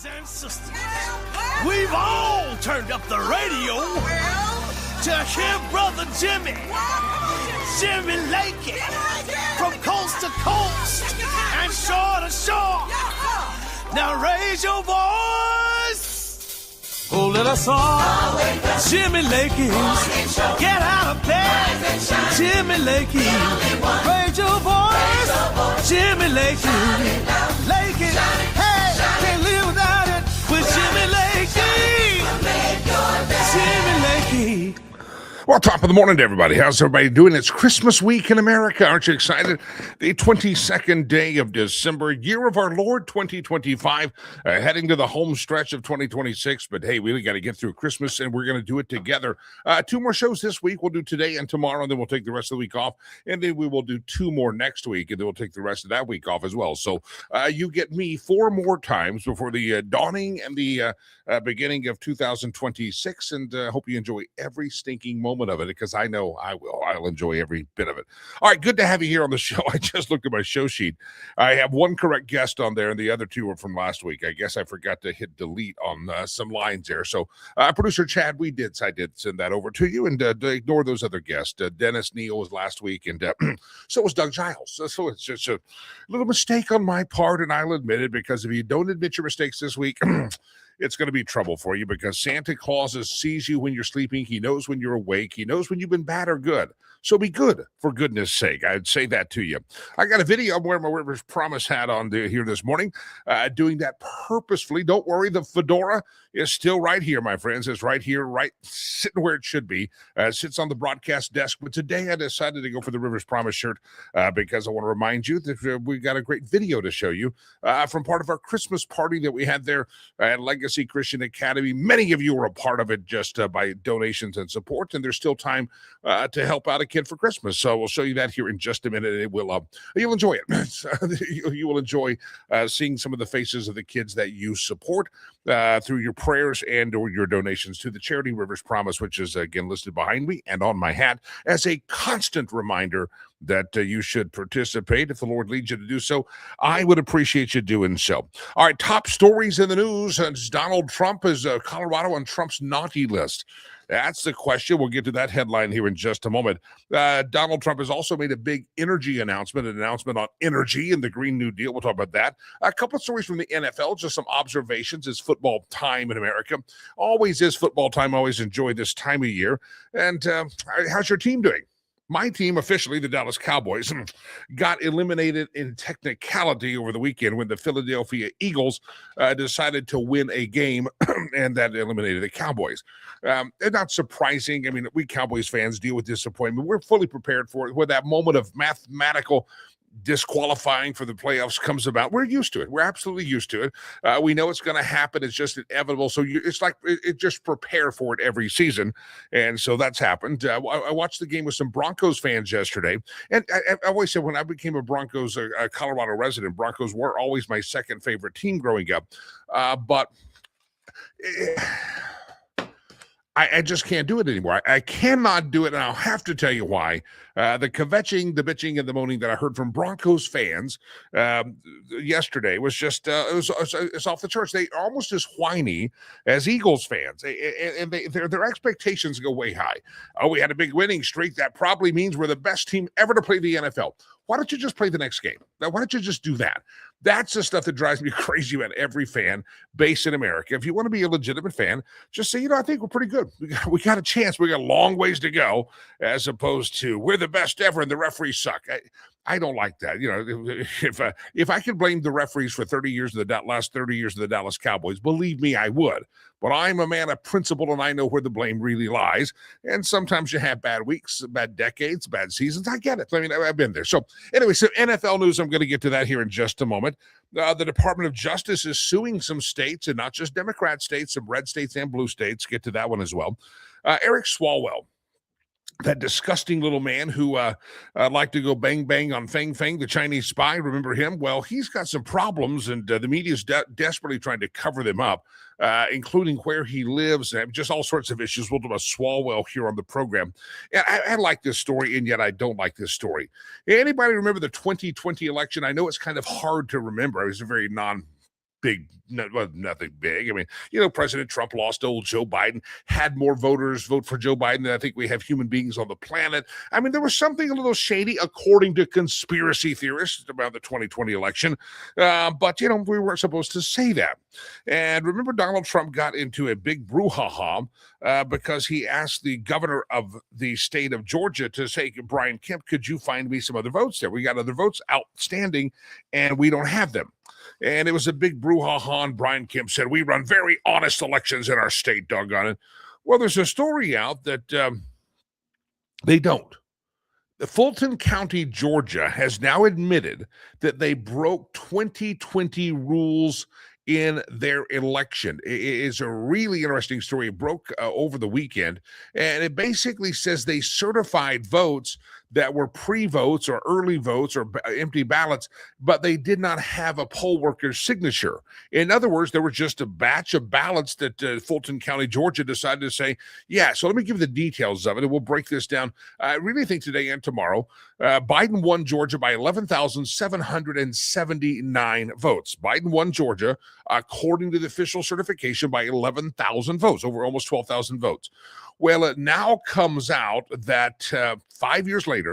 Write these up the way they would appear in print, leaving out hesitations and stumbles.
brothers and sisters, we've all turned up the radio to hear Brother Jimmy Lakey, from coast to coast and shore to shore. Now raise your voice, oh, let us all Jimmy Lakey, get out of bed, Jimmy Lakey, raise your voice, Jimmy Lakey, hey, can't live without it with Jimmy Lakey, Jimmy Lakey. Well, top of the morning to everybody. How's everybody doing? It's Christmas week in America. Aren't you excited? The 22nd day of December, year of our Lord 2025, heading to the home stretch of 2026. But hey, we got to get through Christmas, and we're going to do it together. 2 more shows this week. We'll do today and tomorrow, and then we'll take the rest of the week off. And then we will do 2 more next week, and then we'll take the rest of that week off as well. So you get me 4 more times before the dawning and the beginning of 2026. And hope you enjoy every stinking moment of it, because I know I will. I'll enjoy every bit of it. All right, good to have you here on the show. I just looked at my show sheet. I have 1 correct guest on there, and the other 2 are from last week. I guess I forgot to hit delete on some lines there. So, producer Chad, I did send that over to you, and ignore those other guests. Dennis Neal was last week, and so was Doug Giles. So it's just a little mistake on my part, and I'll admit it, because if you don't admit your mistakes this week, it's going to be trouble for you, because Santa Claus sees you when you're sleeping. He knows when you're awake. He knows when you've been bad or good. So be good, for goodness sake. I'd say that to you. I got a video. I'm wearing my Rivers Promise hat on here this morning, doing that purposefully. Don't worry, the fedora is still right here, my friends. It's right here, right sitting where it should be. It sits on the broadcast desk. But today I decided to go for the Rivers Promise shirt because I want to remind you that we got a great video to show you from part of our Christmas party that we had there at Legacy Christian Academy. Many of you were a part of it just by donations and support, and there's still time to help out a kid for Christmas. So we'll show you that here in just a minute. It will you'll enjoy it. You will enjoy seeing some of the faces of the kids that you support through your prayers and or your donations to the charity Rivers Promise, which is again listed behind me and on my hat as a constant reminder that you should participate if the Lord leads you to do so. I would appreciate you doing so. All right, top stories in the news. Donald Trump is Colorado on Trump's naughty list. That's the question. We'll get to that headline here in just a moment. Donald Trump has also made a big energy announcement, an announcement on energy and the Green New Deal. We'll talk about that. A couple of stories from the NFL, just some observations. It's football time in America. Always is football time. Always enjoy this time of year. And how's your team doing? My team, officially the Dallas Cowboys, got eliminated in technicality over the weekend when the Philadelphia Eagles decided to win a game, and that eliminated the Cowboys. Not surprising. I mean, we Cowboys fans deal with disappointment. We're fully prepared for it. When that moment of mathematical disqualifying for the playoffs comes about, we're used to it. We're absolutely used to it. We know it's going to happen. It's just inevitable. So it's like it just prepare for it every season. And so that's happened. I watched the game with some Broncos fans yesterday. And I always said when I became a Broncos, a Colorado resident, Broncos were always my second favorite team growing up. But I just can't do it anymore. I cannot do it, and I'll have to tell you why. The kvetching, the bitching, and the moaning that I heard from Broncos fans yesterday was just it's off the charts. They are almost as whiny as Eagles fans, and their expectations go way high. Oh, we had a big winning streak. That probably means we're the best team ever to play the NFL. Why don't you just play the next game? Now, why don't you just do that? That's the stuff that drives me crazy about every fan base in America. If you want to be a legitimate fan, just say, I think we're pretty good. We got a chance. We got a long ways to go, as opposed to we're the best ever and the referees suck. I don't like that. If I could blame the referees for 30 years of the last 30 years of the Dallas Cowboys, believe me, I would. But I'm a man of principle, and I know where the blame really lies. And sometimes you have bad weeks, bad decades, bad seasons. I get it. I mean, I've been there. So anyway, so NFL news, I'm going to get to that here in just a moment. The Department of Justice is suing some states, and not just Democrat states, some red states and blue states. Get to that one as well. Eric Swalwell, that disgusting little man who liked to go bang, bang on Feng Feng, the Chinese spy. Remember him? Well, he's got some problems, and the media is desperately trying to cover them up, including where he lives, and just all sorts of issues. We'll do a Swalwell here on the program. And I like this story, and yet I don't like this story. Anybody remember the 2020 election? I know it's kind of hard to remember. It was a very nothing big. I mean, President Trump lost to old Joe Biden, had more voters vote for Joe Biden than I think we have human beings on the planet. I mean, there was something a little shady, according to conspiracy theorists, about the 2020 election. But we weren't supposed to say that. And remember, Donald Trump got into a big brouhaha because he asked the governor of the state of Georgia to say, Brian Kemp, could you find me some other votes there? We got other votes outstanding, and we don't have them. And it was a big brouhaha, and Brian Kemp said, we run very honest elections in our state, doggone it. Well, there's a story out that they don't. The Fulton County, Georgia, has now admitted that they broke 2020 rules in their election. It is a really interesting story. It broke over the weekend, and it basically says they certified votes that were pre-votes or early votes or empty ballots, but they did not have a poll worker's signature. In other words, there was just a batch of ballots that Fulton County, Georgia decided to say, yeah, so let me give you the details of it, and we'll break this down. I really think today and tomorrow, Biden won Georgia by 11,779 votes. Biden won Georgia, according to the official certification, by 11,000 votes, over almost 12,000 votes. Well, it now comes out that 5 years later,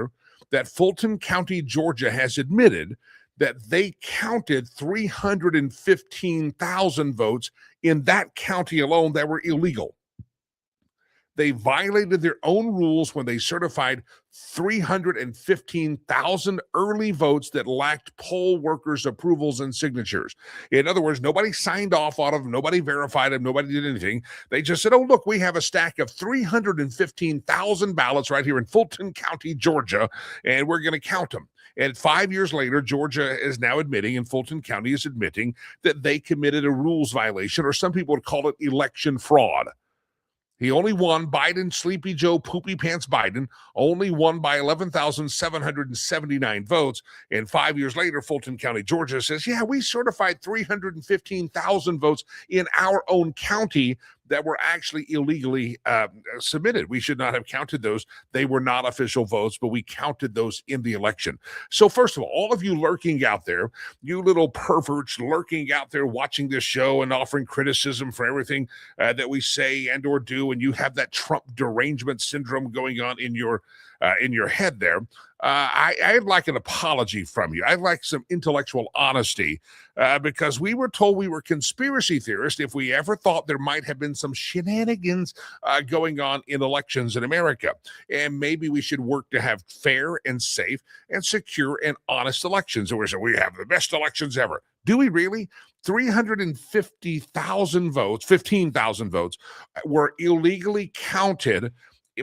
that Fulton County, Georgia has admitted that they counted 315,000 votes in that county alone that were illegal. They violated their own rules when they certified 315,000 early votes that lacked poll workers' approvals and signatures. In other words, nobody signed off on them, nobody verified them, nobody did anything. They just said, oh, look, we have a stack of 315,000 ballots right here in Fulton County, Georgia, and we're going to count them. And 5 years later, Georgia is now admitting, and Fulton County is admitting, that they committed a rules violation, or some people would call it election fraud. He only won, Biden, Sleepy Joe, Poopy Pants Biden, only won by 11,779 votes. And 5 years later, Fulton County, Georgia says, yeah, we certified 315,000 votes in our own county that were actually illegally submitted. We should not have counted those. They were not official votes, but we counted those in the election. So first of all of you lurking out there, you little perverts lurking out there watching this show and offering criticism for everything that we say and or do, and you have that Trump derangement syndrome going on in your head there, I'd like an apology from you. I'd like some intellectual honesty because we were told we were conspiracy theorists if we ever thought there might have been some shenanigans going on in elections in America. And maybe we should work to have fair and safe and secure and honest elections. Or we have the best elections ever. Do we really? 350,000 votes, 15,000 votes were illegally counted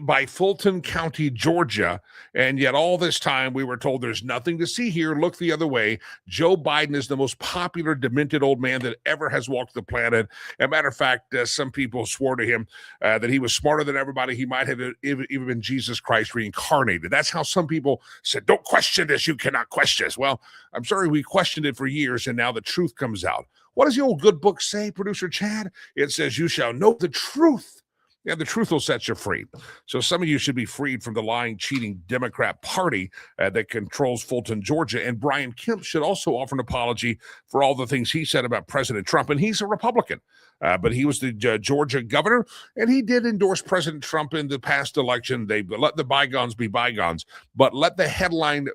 by Fulton County, Georgia, and yet all this time we were told there's nothing to see here. Look the other way. Joe Biden is the most popular, demented old man that ever has walked the planet. As a matter of fact, some people swore to him that he was smarter than everybody. He might have even been Jesus Christ reincarnated. That's how some people said, don't question this. You cannot question this. Well, I'm sorry, we questioned it for years, and now the truth comes out. What does the old good book say, Producer Chad? It says, you shall know the truth. Yeah, the truth will set you free. So some of you should be freed from the lying, cheating Democrat Party that controls Fulton, Georgia. And Brian Kemp should also offer an apology for all the things he said about President Trump. And he's a Republican, but he was the Georgia governor, and he did endorse President Trump in the past election. They let the bygones be bygones, but let the headline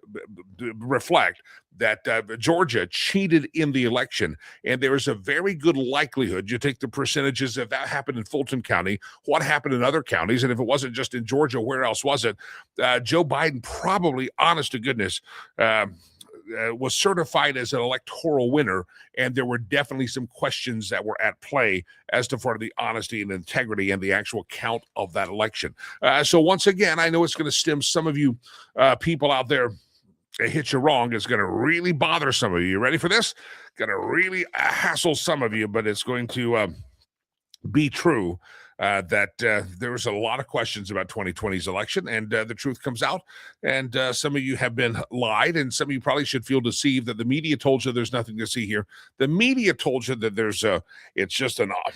reflect that Georgia cheated in the election, and there is a very good likelihood, you take the percentages, if that happened in Fulton County, what happened in other counties, and if it wasn't just in Georgia, where else was it? Joe Biden probably, honest to goodness, was certified as an electoral winner, and there were definitely some questions that were at play as to for the honesty and integrity and the actual count of that election. So once again, I know it's going to stem some of you people out there. It hit you wrong. It's going to really bother some of you. You ready for this? Going to really hassle some of you, but it's going to be true that there was a lot of questions about 2020's election, and the truth comes out. And some of you have been lied, and some of you probably should feel deceived that the media told you there's nothing to see here. The media told you that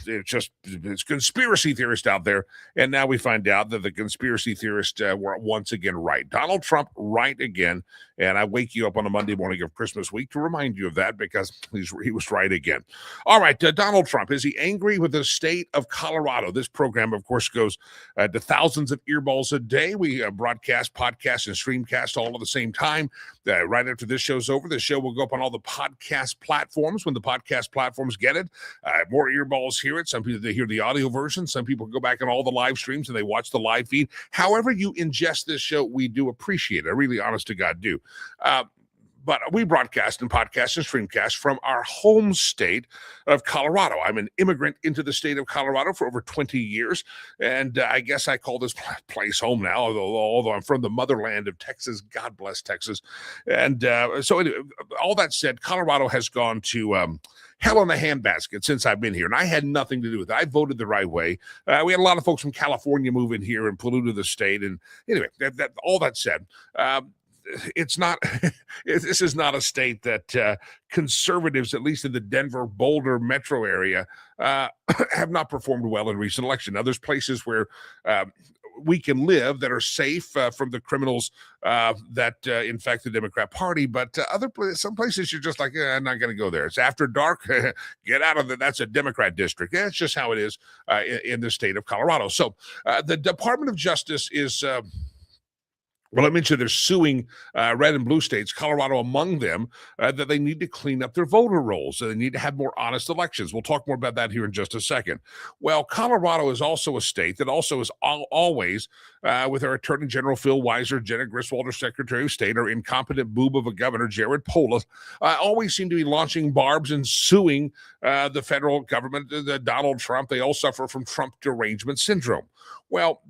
it's conspiracy theorists out there, and now we find out that the conspiracy theorists were once again right. Donald Trump right again, And I wake you up on a Monday morning of Christmas week to remind you of that because he was right again. All right, Donald Trump, is he angry with the state of Colorado? This program, of course, goes to thousands of earballs a day. We broadcast, podcast, and streamcast all at the same time. Right after this show's over, the show will go up on all the podcast platforms. When the podcast platforms get it, more earballs hear it. Some people, they hear the audio version. Some people go back on all the live streams and they watch the live feed. However you ingest this show, we do appreciate it. I really, honest to God, do. But we broadcast and podcast and streamcast from our home state of Colorado. I'm an immigrant into the state of Colorado for over 20 years, and I guess I call this place home now, although I'm from the motherland of Texas. God bless Texas. And so anyway, all that said, Colorado has gone to hell in a handbasket since I've been here, and I had nothing to do with it. I voted the right way. We had a lot of folks from California move in here and polluted the state. And anyway, all that said, it's not, this is not a state that conservatives, at least in the Denver, Boulder metro area, have not performed well in recent election. Now, there's places where we can live that are safe from the criminals that infect the Democrat Party, but some places you're just like, I'm not going to go there. It's after dark. Get out of it. That's a Democrat district. That's just how it is in the state of Colorado. So the Department of Justice is... Well, I mentioned they're suing red and blue states, Colorado among them, that they need to clean up their voter rolls. So they need to have more honest elections. We'll talk more about that here in just a second. Well, Colorado is also a state that also is always, with our Attorney General Phil Weiser, Jenna Griswold, our Secretary of State, our incompetent boob of a governor, Jared Polis, always seem to be launching barbs and suing the federal government, Donald Trump. They all suffer from Trump derangement syndrome. Well,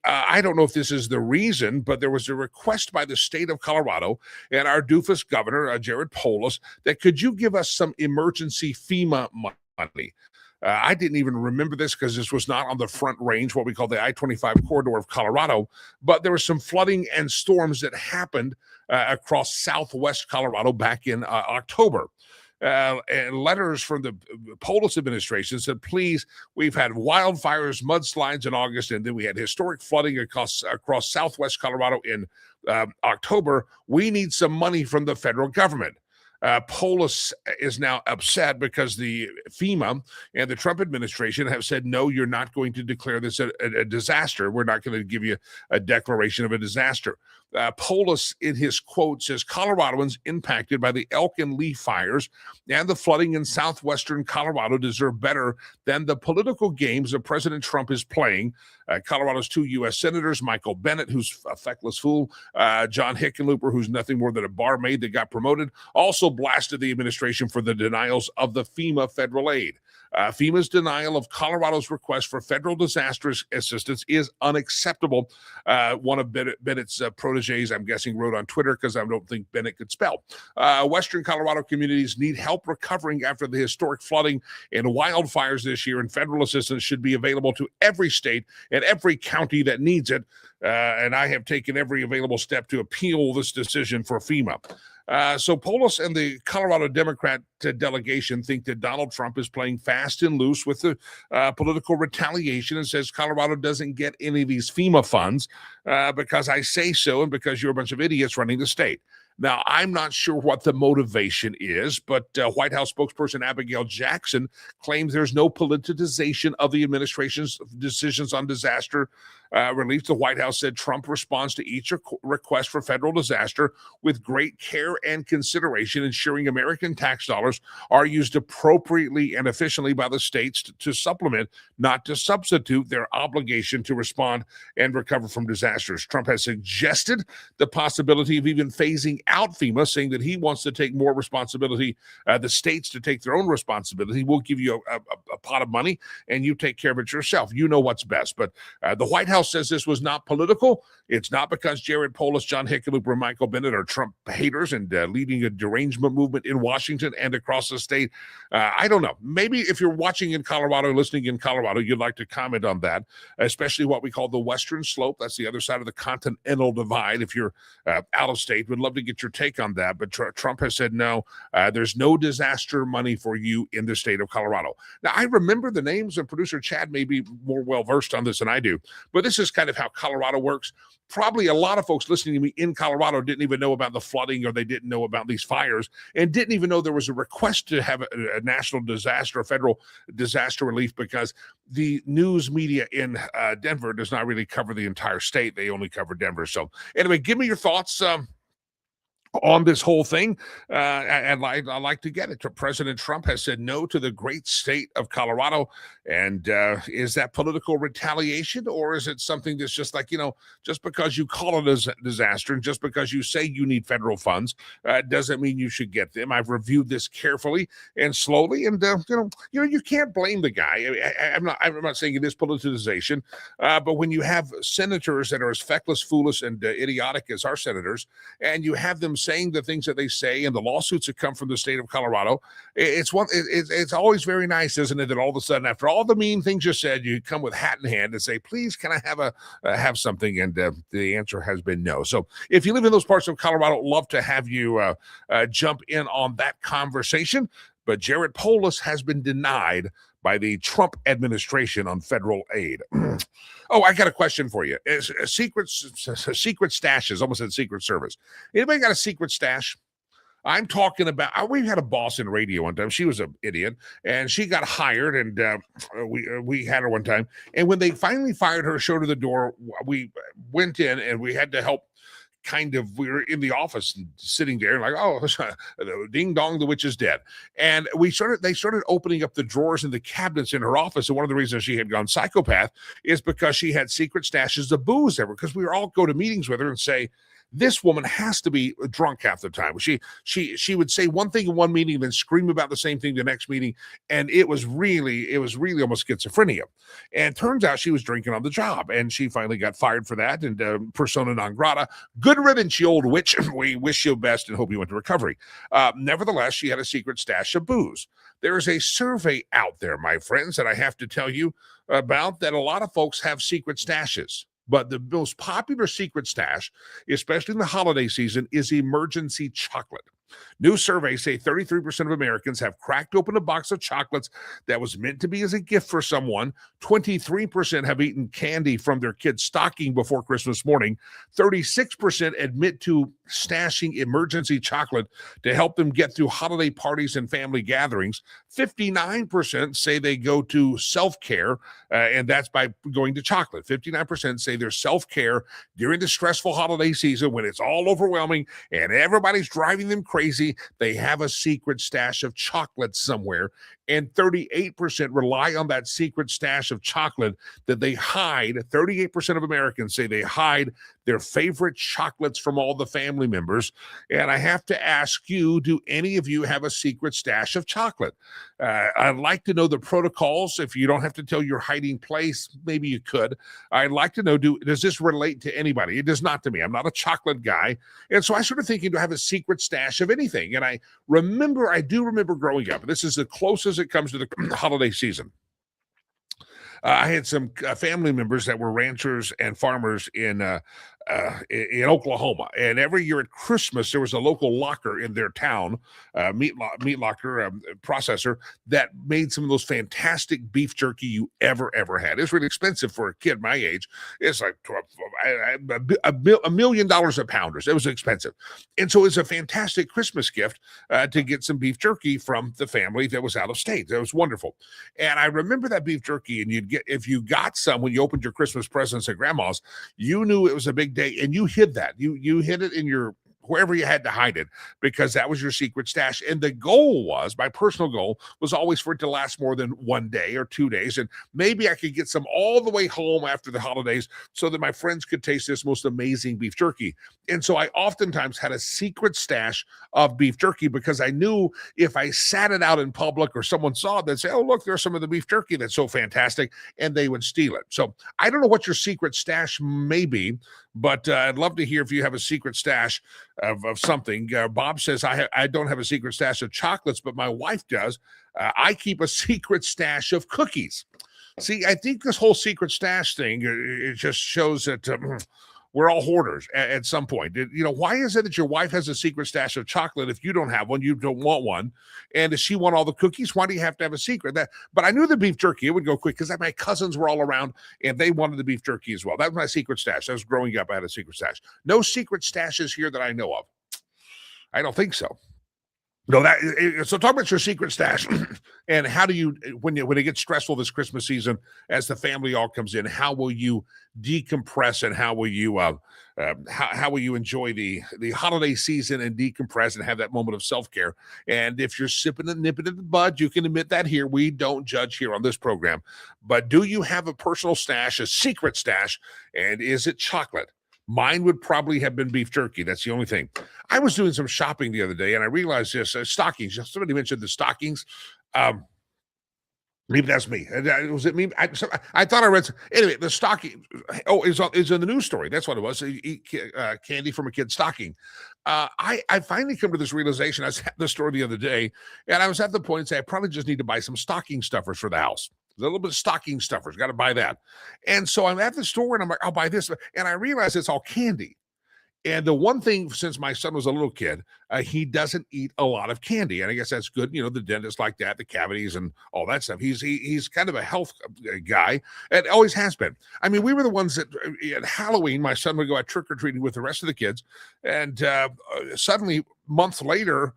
I don't know if this is the reason, but there was a request by the state of Colorado and our doofus governor, Jared Polis, that could you give us some emergency FEMA money? I didn't even remember this because this was not on the front range, what we call the I-25 corridor of Colorado, but there was some flooding and storms that happened across southwest Colorado back in October. And letters from the Polis administration said, please, we've had wildfires, mudslides in August, and then we had historic flooding across southwest Colorado in October. We need some money from the federal government. Polis is now upset because the FEMA and the Trump administration have said, no, you're not going to declare this a disaster. We're not going to give you a declaration of a disaster. Polis, in his quote, says Coloradoans impacted by the elk and leaf fires and the flooding in southwestern Colorado deserve better than the political games that President Trump is playing. Colorado's 2 U.S. senators, Michael Bennet, who's a feckless fool, John Hickenlooper, who's nothing more than a barmaid that got promoted, also blasted the administration for the denials of the FEMA federal aid. FEMA's denial of Colorado's request for federal disaster assistance is unacceptable. One of Bennett's proteges, I'm guessing, wrote on Twitter because I don't think Bennett could spell. Western Colorado communities need help recovering after the historic flooding and wildfires this year, and federal assistance should be available to every state and every county that needs it. And I have taken every available step to appeal this decision for FEMA. So Polis and the Colorado Democrat delegation think that Donald Trump is playing fast and loose with the political retaliation and says Colorado doesn't get any of these FEMA funds because I say so and because you're a bunch of idiots running the state. Now, I'm not sure what the motivation is, but White House spokesperson Abigail Jackson claims there's no politicization of the administration's decisions on disaster relief. The White House said Trump responds to each request for federal disaster with great care and consideration, ensuring American tax dollars are used appropriately and efficiently by the states to supplement, not to substitute, their obligation to respond and recover from disasters. Trump has suggested the possibility of even phasing out FEMA, saying that he wants to take more responsibility, the states to take their own responsibility. We'll give you a pot of money and you take care of it yourself. You know what's best. But the White House says this was not political. It's not because Jared Polis, John Hickenlooper, and Michael Bennet are Trump haters and leading a derangement movement in Washington and across the state. I don't know. Maybe if you're watching in Colorado, listening in Colorado, you'd like to comment on that, especially what we call the Western Slope. That's the other side of the continental divide. If you're out of state, we'd love to get get your take on that. But Trump has said no, there's no disaster money for you in the state of Colorado. Now, I remember the names, and producer Chad may be more well-versed on this than I do, but this is kind of how Colorado works. Probably a lot of folks listening to me in Colorado didn't even know about the flooding, or they didn't know about these fires, and didn't even know there was a request to have a national disaster, a federal disaster relief, because the news media in Denver does not really cover the entire state. They only cover Denver. So anyway, give me your thoughts on this whole thing. I'd like to get it. President Trump has said no to the great state of Colorado. And is that political retaliation, or is it something that's just like, just because you call it a disaster and just because you say you need federal funds, doesn't mean you should get them. I've reviewed this carefully and slowly, and you can't blame the guy. I'm not saying it is politicization, but when you have senators that are as feckless, foolish, and idiotic as our senators, and you have them saying the things that they say, and the lawsuits that come from the state of Colorado, it's always very nice, isn't it, that all of a sudden, after all the mean things you said, you come with hat in hand and say, please, can I have something? And the answer has been no. So if you live in those parts of Colorado, love to have you jump in on that conversation. But Jared Polis has been denied by the Trump administration on federal aid. Oh, I got a question for you. Secret stashes, almost said Secret Service. Anybody got a secret stash? I'm talking about, we had a boss in radio one time. She was an idiot, and she got hired, and we had her one time. And when they finally fired her, showed her the door, we went in, and we had to help. We were in the office and sitting there like, oh, ding dong, the witch is dead. And they started opening up the drawers and the cabinets in her office. And one of the reasons she had gone psychopath is because she had secret stashes of booze there, because we were all go to meetings with her and say, this woman has to be drunk half the time. She would say one thing in one meeting and then scream about the same thing the next meeting. And it was really almost schizophrenia. And turns out she was drinking on the job, and she finally got fired for that. And persona non grata. Good riddance, you old witch. We wish you best and hope you went to recovery. Nevertheless, she had a secret stash of booze. There is a survey out there, my friends, that I have to tell you about, that a lot of folks have secret stashes. But the most popular secret stash, especially in the holiday season, is emergency chocolate. New surveys say 33% of Americans have cracked open a box of chocolates that was meant to be as a gift for someone. 23% have eaten candy from their kid's stocking before Christmas morning. 36% admit to stashing emergency chocolate to help them get through holiday parties and family gatherings. 59% say they go to self-care, and that's by going to chocolate. 59% say their self-care during the stressful holiday season when it's all overwhelming and everybody's driving them crazy. They have a secret stash of chocolate somewhere, and 38% rely on that secret stash of chocolate that they hide. 38% of Americans say they hide their favorite chocolates from all the family members. And I have to ask you, do any of you have a secret stash of chocolate? I'd like to know the protocols. If you don't have to tell your hiding place, maybe you could. I'd like to know, does this relate to anybody? It does not to me. I'm not a chocolate guy. And so I started thinking to have a secret stash of anything. And I do remember growing up, and this is the closest it comes to the holiday season. I had some family members that were ranchers and farmers in Oklahoma, and every year at Christmas there was a local locker in their town, meat locker processor, that made some of those fantastic beef jerky you ever had. It was really expensive for a kid my age. It's like $1 million a pound. It was expensive, and so it's a fantastic Christmas gift to get some beef jerky from the family that was out of state. That was wonderful, and I remember that beef jerky. And if you got some when you opened your Christmas presents at Grandma's, you knew it was a big day, and you hid that. You hid it in your wherever you had to hide it, because that was your secret stash. And the goal was, my personal goal was always for it to last more than 1 day or 2 days. And maybe I could get some all the way home after the holidays so that my friends could taste this most amazing beef jerky. And so I oftentimes had a secret stash of beef jerky, because I knew if I sat it out in public or someone saw it, they'd say, oh, look, there's some of the beef jerky that's so fantastic, and they would steal it. So I don't know what your secret stash may be, but I'd love to hear if you have a secret stash of something. Bob says, I don't have a secret stash of chocolates, but my wife does. I keep a secret stash of cookies. See, I think this whole secret stash thing, it just shows that we're all hoarders at some point. Why is it that your wife has a secret stash of chocolate if you don't have one, you don't want one? And if she want all the cookies, why do you have to have a secret? But I knew the beef jerky, it would go quick because my cousins were all around and they wanted the beef jerky as well. That was my secret stash. I was growing up, I had a secret stash. No secret stashes here that I know of. I don't think so. No, so talk about your secret stash and how do you, when it gets stressful this Christmas season, as the family all comes in, how will you decompress and how will you enjoy the holiday season and decompress and have that moment of self-care? And if you're sipping and nipping at the bud, you can admit that here. We don't judge here on this program. But do you have a personal stash, a secret stash, and is it chocolate? Mine would probably have been beef jerky. That's the only thing. I was doing some shopping the other day, and I realized this, stockings. Somebody mentioned the stockings. Maybe that's me. Was it me? I thought I read. Anyway, the stocking. Oh, is in the news story. That's what it was. Eat candy from a kid's stocking. I finally come to this realization. I was at the store the other day, and I was at the point and say I probably just need to buy some stocking stuffers for the house. A little bit of stocking stuffers. Got to buy that. And so I'm at the store and I'm like, I'll buy this. And I realize it's all candy. And the one thing, since my son was a little kid, he doesn't eat a lot of candy. And I guess that's good. The dentist like that, the cavities and all that stuff. He's kind of a health guy and always has been. I mean, we were the ones that at Halloween, my son would go out trick-or-treating with the rest of the kids. And suddenly, months later,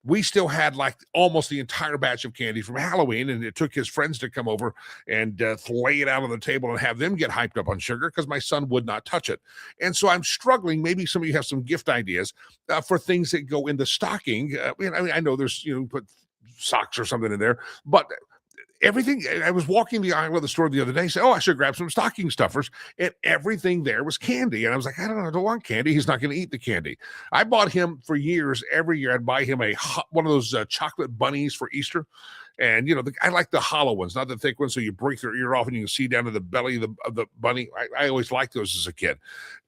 we still had like almost the entire batch of candy from Halloween, and it took his friends to come over and lay it out on the table and have them get hyped up on sugar because my son would not touch it. And so I'm struggling. Maybe some of you have some gift ideas for things that go in the stocking. I know there's, put socks or something in there, but everything. I was walking the aisle of the store the other day, said, I should grab some stocking stuffers. And everything there was candy. And I was like, I don't want candy. He's not going to eat the candy. I bought him for years. Every year I'd buy him one of those chocolate bunnies for Easter. And, I like the hollow ones, not the thick ones. So you break their ear off and you can see down to the belly of the bunny. I always liked those as a kid.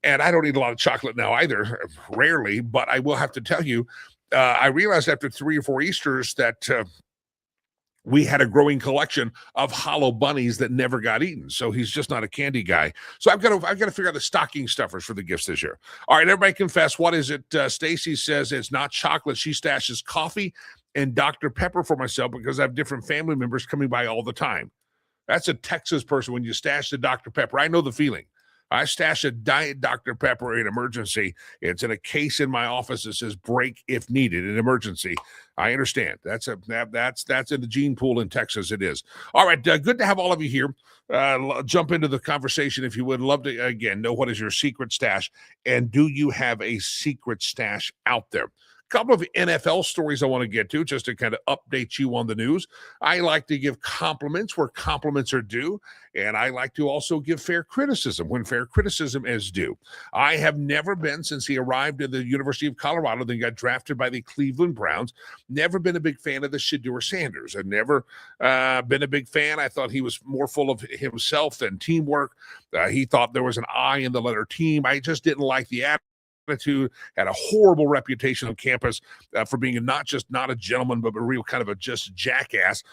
And I don't eat a lot of chocolate now either, rarely. But I will have to tell you, I realized after 3 or 4 Easters that we had a growing collection of hollow bunnies that never got eaten. So he's just not a candy guy. So I've got to figure out the stocking stuffers for the gifts this year. All right, everybody confess. What is it? Stacy says it's not chocolate. She stashes coffee and Dr. Pepper for myself because I have different family members coming by all the time. That's a Texas person when you stash the Dr. Pepper. I know the feeling. I stash a Diet Dr. Pepper in emergency. It's in a case in my office that says break if needed in emergency. I understand. That's in the gene pool in Texas. It is. All right. Good to have all of you here. Jump into the conversation if you would. Love to, again, know what is your secret stash and do you have a secret stash out there? Couple of NFL stories I want to get to just to kind of update you on the news. I like to give compliments where compliments are due, and I like to also give fair criticism when fair criticism is due. I have never been, since he arrived at the University of Colorado, then got drafted by the Cleveland Browns, never been a big fan of the Shedeur Sanders. I've never been a big fan. I thought he was more full of himself than teamwork. He thought there was an I in the letter team. I just didn't like the attitude, had a horrible reputation on campus for being not a gentleman, but a real kind of a just jackass,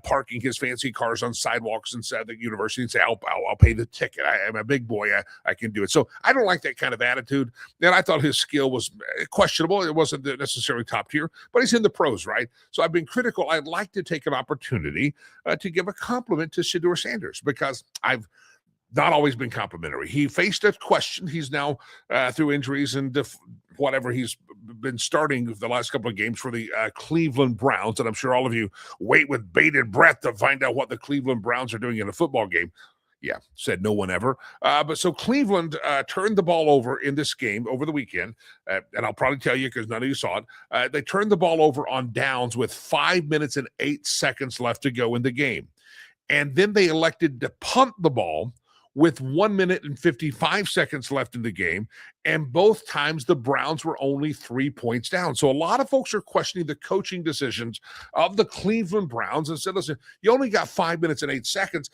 parking his fancy cars on sidewalks inside the university and say, I'll pay the ticket. I'm a big boy. I can do it. So I don't like that kind of attitude. And I thought his skill was questionable. It wasn't necessarily top tier, but he's in the pros, right? So I've been critical. I'd like to take an opportunity to give a compliment to Shedeur Sanders because I've not always been complimentary. He faced a question. He's now through injuries and whatever. He's been starting the last couple of games for the Cleveland Browns. And I'm sure all of you wait with bated breath to find out what the Cleveland Browns are doing in a football game. Yeah, said no one ever. But so Cleveland turned the ball over in this game over the weekend. And I'll probably tell you because none of you saw it. They turned the ball over on downs with 5 minutes and 8 seconds left to go in the game. And then they elected to punt the ball with 1 minute and 55 seconds left in the game. And both times the Browns were only 3 points down. So a lot of folks are questioning the coaching decisions of the Cleveland Browns and said, listen, you only got 5 minutes and 8 seconds.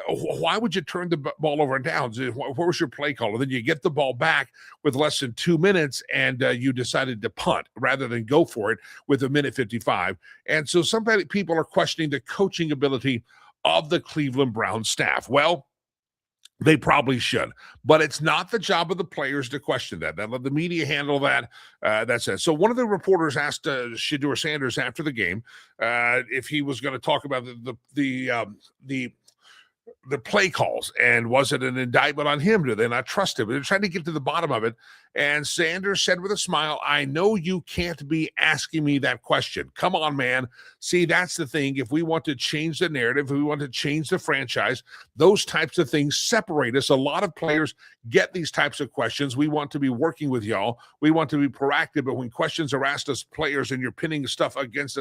Why would you turn the ball over on downs? Where was your play call? And then you get the ball back with less than 2 minutes and you decided to punt rather than go for it with 1:55. And so people are questioning the coaching ability of the Cleveland Browns staff. Well, They probably should, but it's not the job of the players to question that. Let the media handle that. That's it. So one of the reporters asked Shedeur Sanders after the game if he was going to talk about the play calls, and was it an indictment on him? Do they not trust him? They're trying to get to the bottom of it. And Sanders said with a smile, "I know you can't be asking me that question. Come on, man. See, that's the thing. If we want to change the narrative, if we want to change the franchise, those types of things separate us. A lot of players get these types of questions. We want to be working with y'all. We want to be proactive. But when questions are asked us players and you're pinning stuff against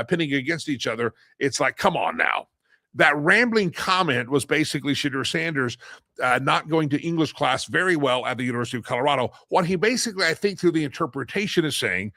pinning against each other, it's like, come on now." That rambling comment was basically Shedeur Sanders not going to English class very well at the University of Colorado. What he basically, I think, through the interpretation is saying,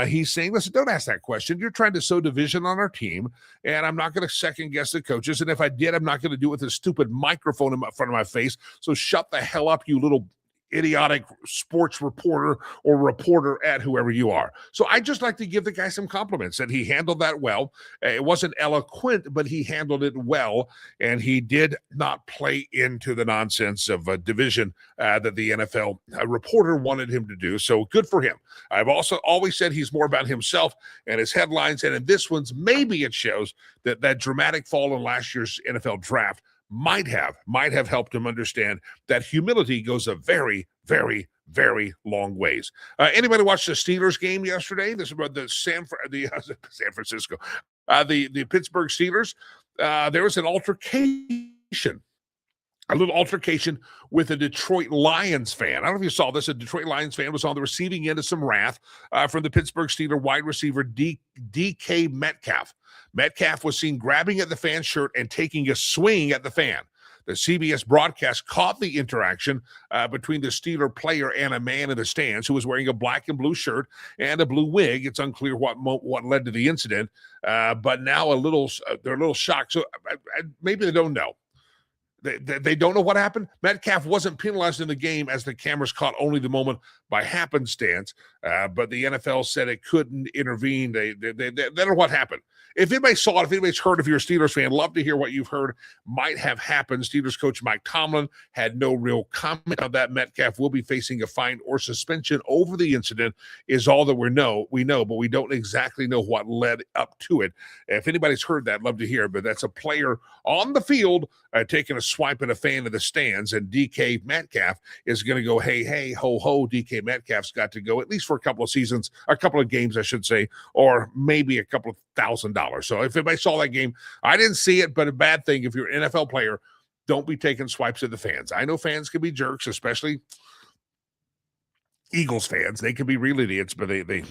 he's saying, listen, don't ask that question. You're trying to sow division on our team, and I'm not going to second guess the coaches. And if I did, I'm not going to do it with a stupid microphone in front of my face. So shut the hell up, you little idiotic sports reporter or reporter at whoever you are. So I just like to give the guy some compliments, and he handled that well. It wasn't eloquent, but he handled it well, and he did not play into the nonsense of a division that the NFL reporter wanted him to do. So good for him. I've also always said he's more about himself and his headlines, and in this one's, maybe it shows that dramatic fall in last year's NFL draft might have helped him understand that humility goes a very, very, very long ways. Anybody watch the Steelers game yesterday? This is about the San Francisco, the Pittsburgh Steelers. There was an altercation. A little altercation with a Detroit Lions fan. I don't know if you saw this. A Detroit Lions fan was on the receiving end of some wrath from the Pittsburgh Steelers wide receiver DK Metcalf. Metcalf was seen grabbing at the fan's shirt and taking a swing at the fan. The CBS broadcast caught the interaction between the Steeler player and a man in the stands who was wearing a black and blue shirt and a blue wig. It's unclear what led to the incident, but now they're a little shocked. So maybe they don't know. They don't know what happened. Metcalf wasn't penalized in the game as the cameras caught only the moment by happenstance, but the NFL said it couldn't intervene. They don't know what happened. If anybody saw it, if anybody's heard, if you're a Steelers fan, love to hear what you've heard might have happened. Steelers coach Mike Tomlin had no real comment on that. Metcalf will be facing a fine or suspension over the incident is all that we know, but we don't exactly know what led up to it. If anybody's heard that, love to hear, but that's a player on the field taking a swipe at a fan in the stands, and DK Metcalf is going to go, hey, ho, ho. DK Metcalf's got to go at least for a couple of games, I should say, or maybe a couple of $1,000. So if anybody saw that game, I didn't see it, but a bad thing. If you're an NFL player, don't be taking swipes at the fans. I know fans can be jerks, especially Eagles fans. They can be real idiots, but they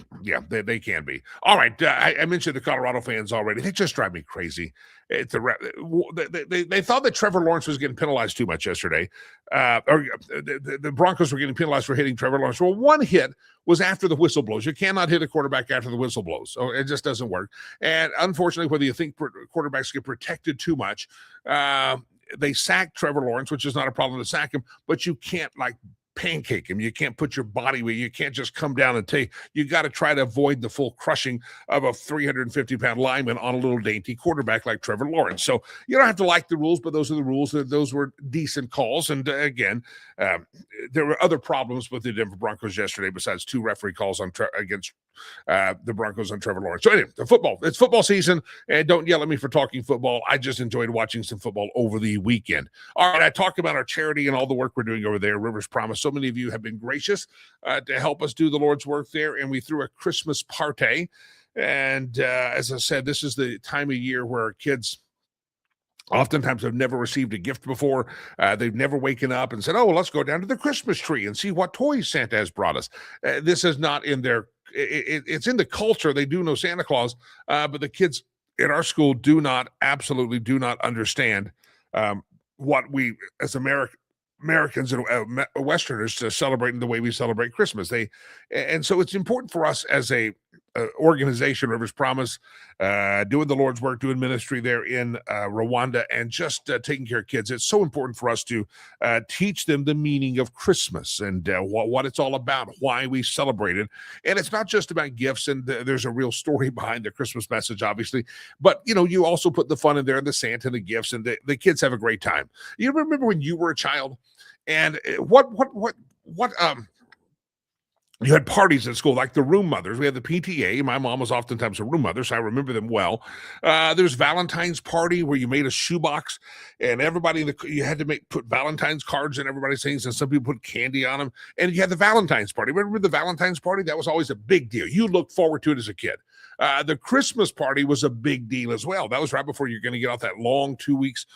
can be. All right, I mentioned the Colorado fans already. They just drive me crazy. They thought that Trevor Lawrence was getting penalized too much yesterday, or the Broncos were getting penalized for hitting Trevor Lawrence. Well, one hit was after the whistle blows. You cannot hit a quarterback after the whistle blows. So it just doesn't work. And unfortunately, whether you think quarterbacks get protected too much, they sacked Trevor Lawrence, which is not a problem to sack him, but you can't pancake him. You can't put your body weight. You can't just come down and take. You got to try to avoid the full crushing of a 350-pound lineman on a little dainty quarterback like Trevor Lawrence. So you don't have to like the rules, but those are the rules. Those were decent calls. And again, there were other problems with the Denver Broncos yesterday besides two referee calls against the Broncos on Trevor Lawrence. So anyway, it's football season, and don't yell at me for talking football. I just enjoyed watching some football over the weekend. All right, I talked about our charity and all the work we're doing over there, Rivers Promise. So many of you have been gracious to help us do the Lord's work there, and we threw a Christmas party. And as I said, this is the time of year where kids oftentimes have never received a gift before. They've never waken up and said, oh, well, let's go down to the Christmas tree and see what toys Santa has brought us. This is not in their it's in the culture. They do know Santa Claus, but the kids in our school absolutely do not understand what we as Americans and Westerners to celebrating the way we celebrate Christmas. And so it's important for us as a organization, Rivers Promise, doing the Lord's work, doing ministry there in Rwanda, and just taking care of kids. It's so important for us to teach them the meaning of Christmas and what it's all about, why we celebrate it. And it's not just about gifts, and there's a real story behind the Christmas message, obviously. But, you also put the fun in there, the Santa and the gifts, and the kids have a great time. You remember when you were a child, and what you had parties at school, like the room mothers. We had the PTA. My mom was oftentimes a room mother, so I remember them well. There's Valentine's party where you made a shoebox, and everybody you had to put Valentine's cards in everybody's things, and some people put candy on them. And you had the Valentine's party. Remember the Valentine's party? That was always a big deal. You looked forward to it as a kid. The Christmas party was a big deal as well. That was right before you're going to get off that long 2 weeks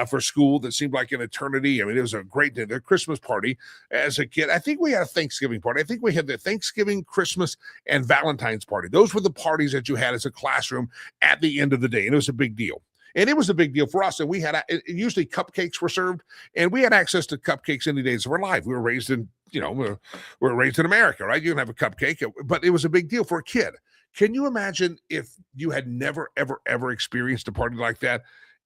for school that seemed like an eternity. I mean, it was a great day. The Christmas party as a kid. I think we had a Thanksgiving party. I think we had the Thanksgiving, Christmas, and Valentine's party. Those were the parties that you had as a classroom at the end of the day, and it was a big deal. And it was a big deal for us. And we had usually cupcakes were served, and we had access to cupcakes any days of our life. We were raised in, we were raised in America, right? You can have a cupcake, but it was a big deal for a kid. Can you imagine if you had never, ever, ever experienced a party like that?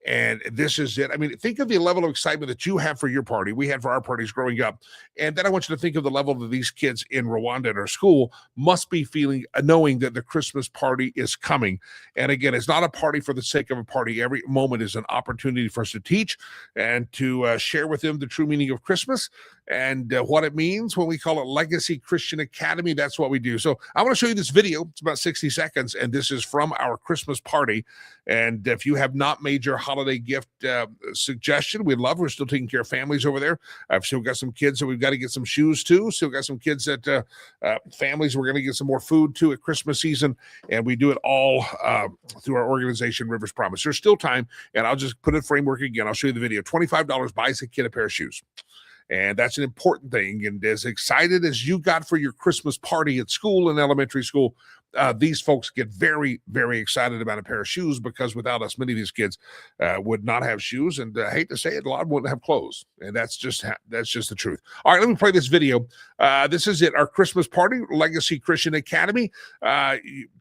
And this is it. I mean, think of the level of excitement that you have for your party. We had for our parties growing up. And then I want you to think of the level that these kids in Rwanda at our school must be feeling, knowing that the Christmas party is coming. And again, it's not a party for the sake of a party. Every moment is an opportunity for us to teach and to share with them the true meaning of Christmas and what it means when we call it Legacy Christian Academy. That's what we do. So I want to show you this video. It's about 60 seconds, and this is from our Christmas party. And if you have not made your holiday gift suggestion, we're still taking care of families over there. I've still got some kids that we've got to get some shoes to. Still got some kids that families we're going to get some more food to at Christmas season. And we do it all through our organization, Rivers Promise. There's still time, and I'll just put a framework again. I'll show you the video. $25 buys a kid a pair of shoes. And that's an important thing. And as excited as you got for your Christmas party at school and elementary school, these folks get very, very excited about a pair of shoes, because without us, many of these kids would not have shoes. And I hate to say it, a lot wouldn't have clothes. And that's just the truth. All right, let me play this video. This is it, our Christmas party, Legacy Christian Academy.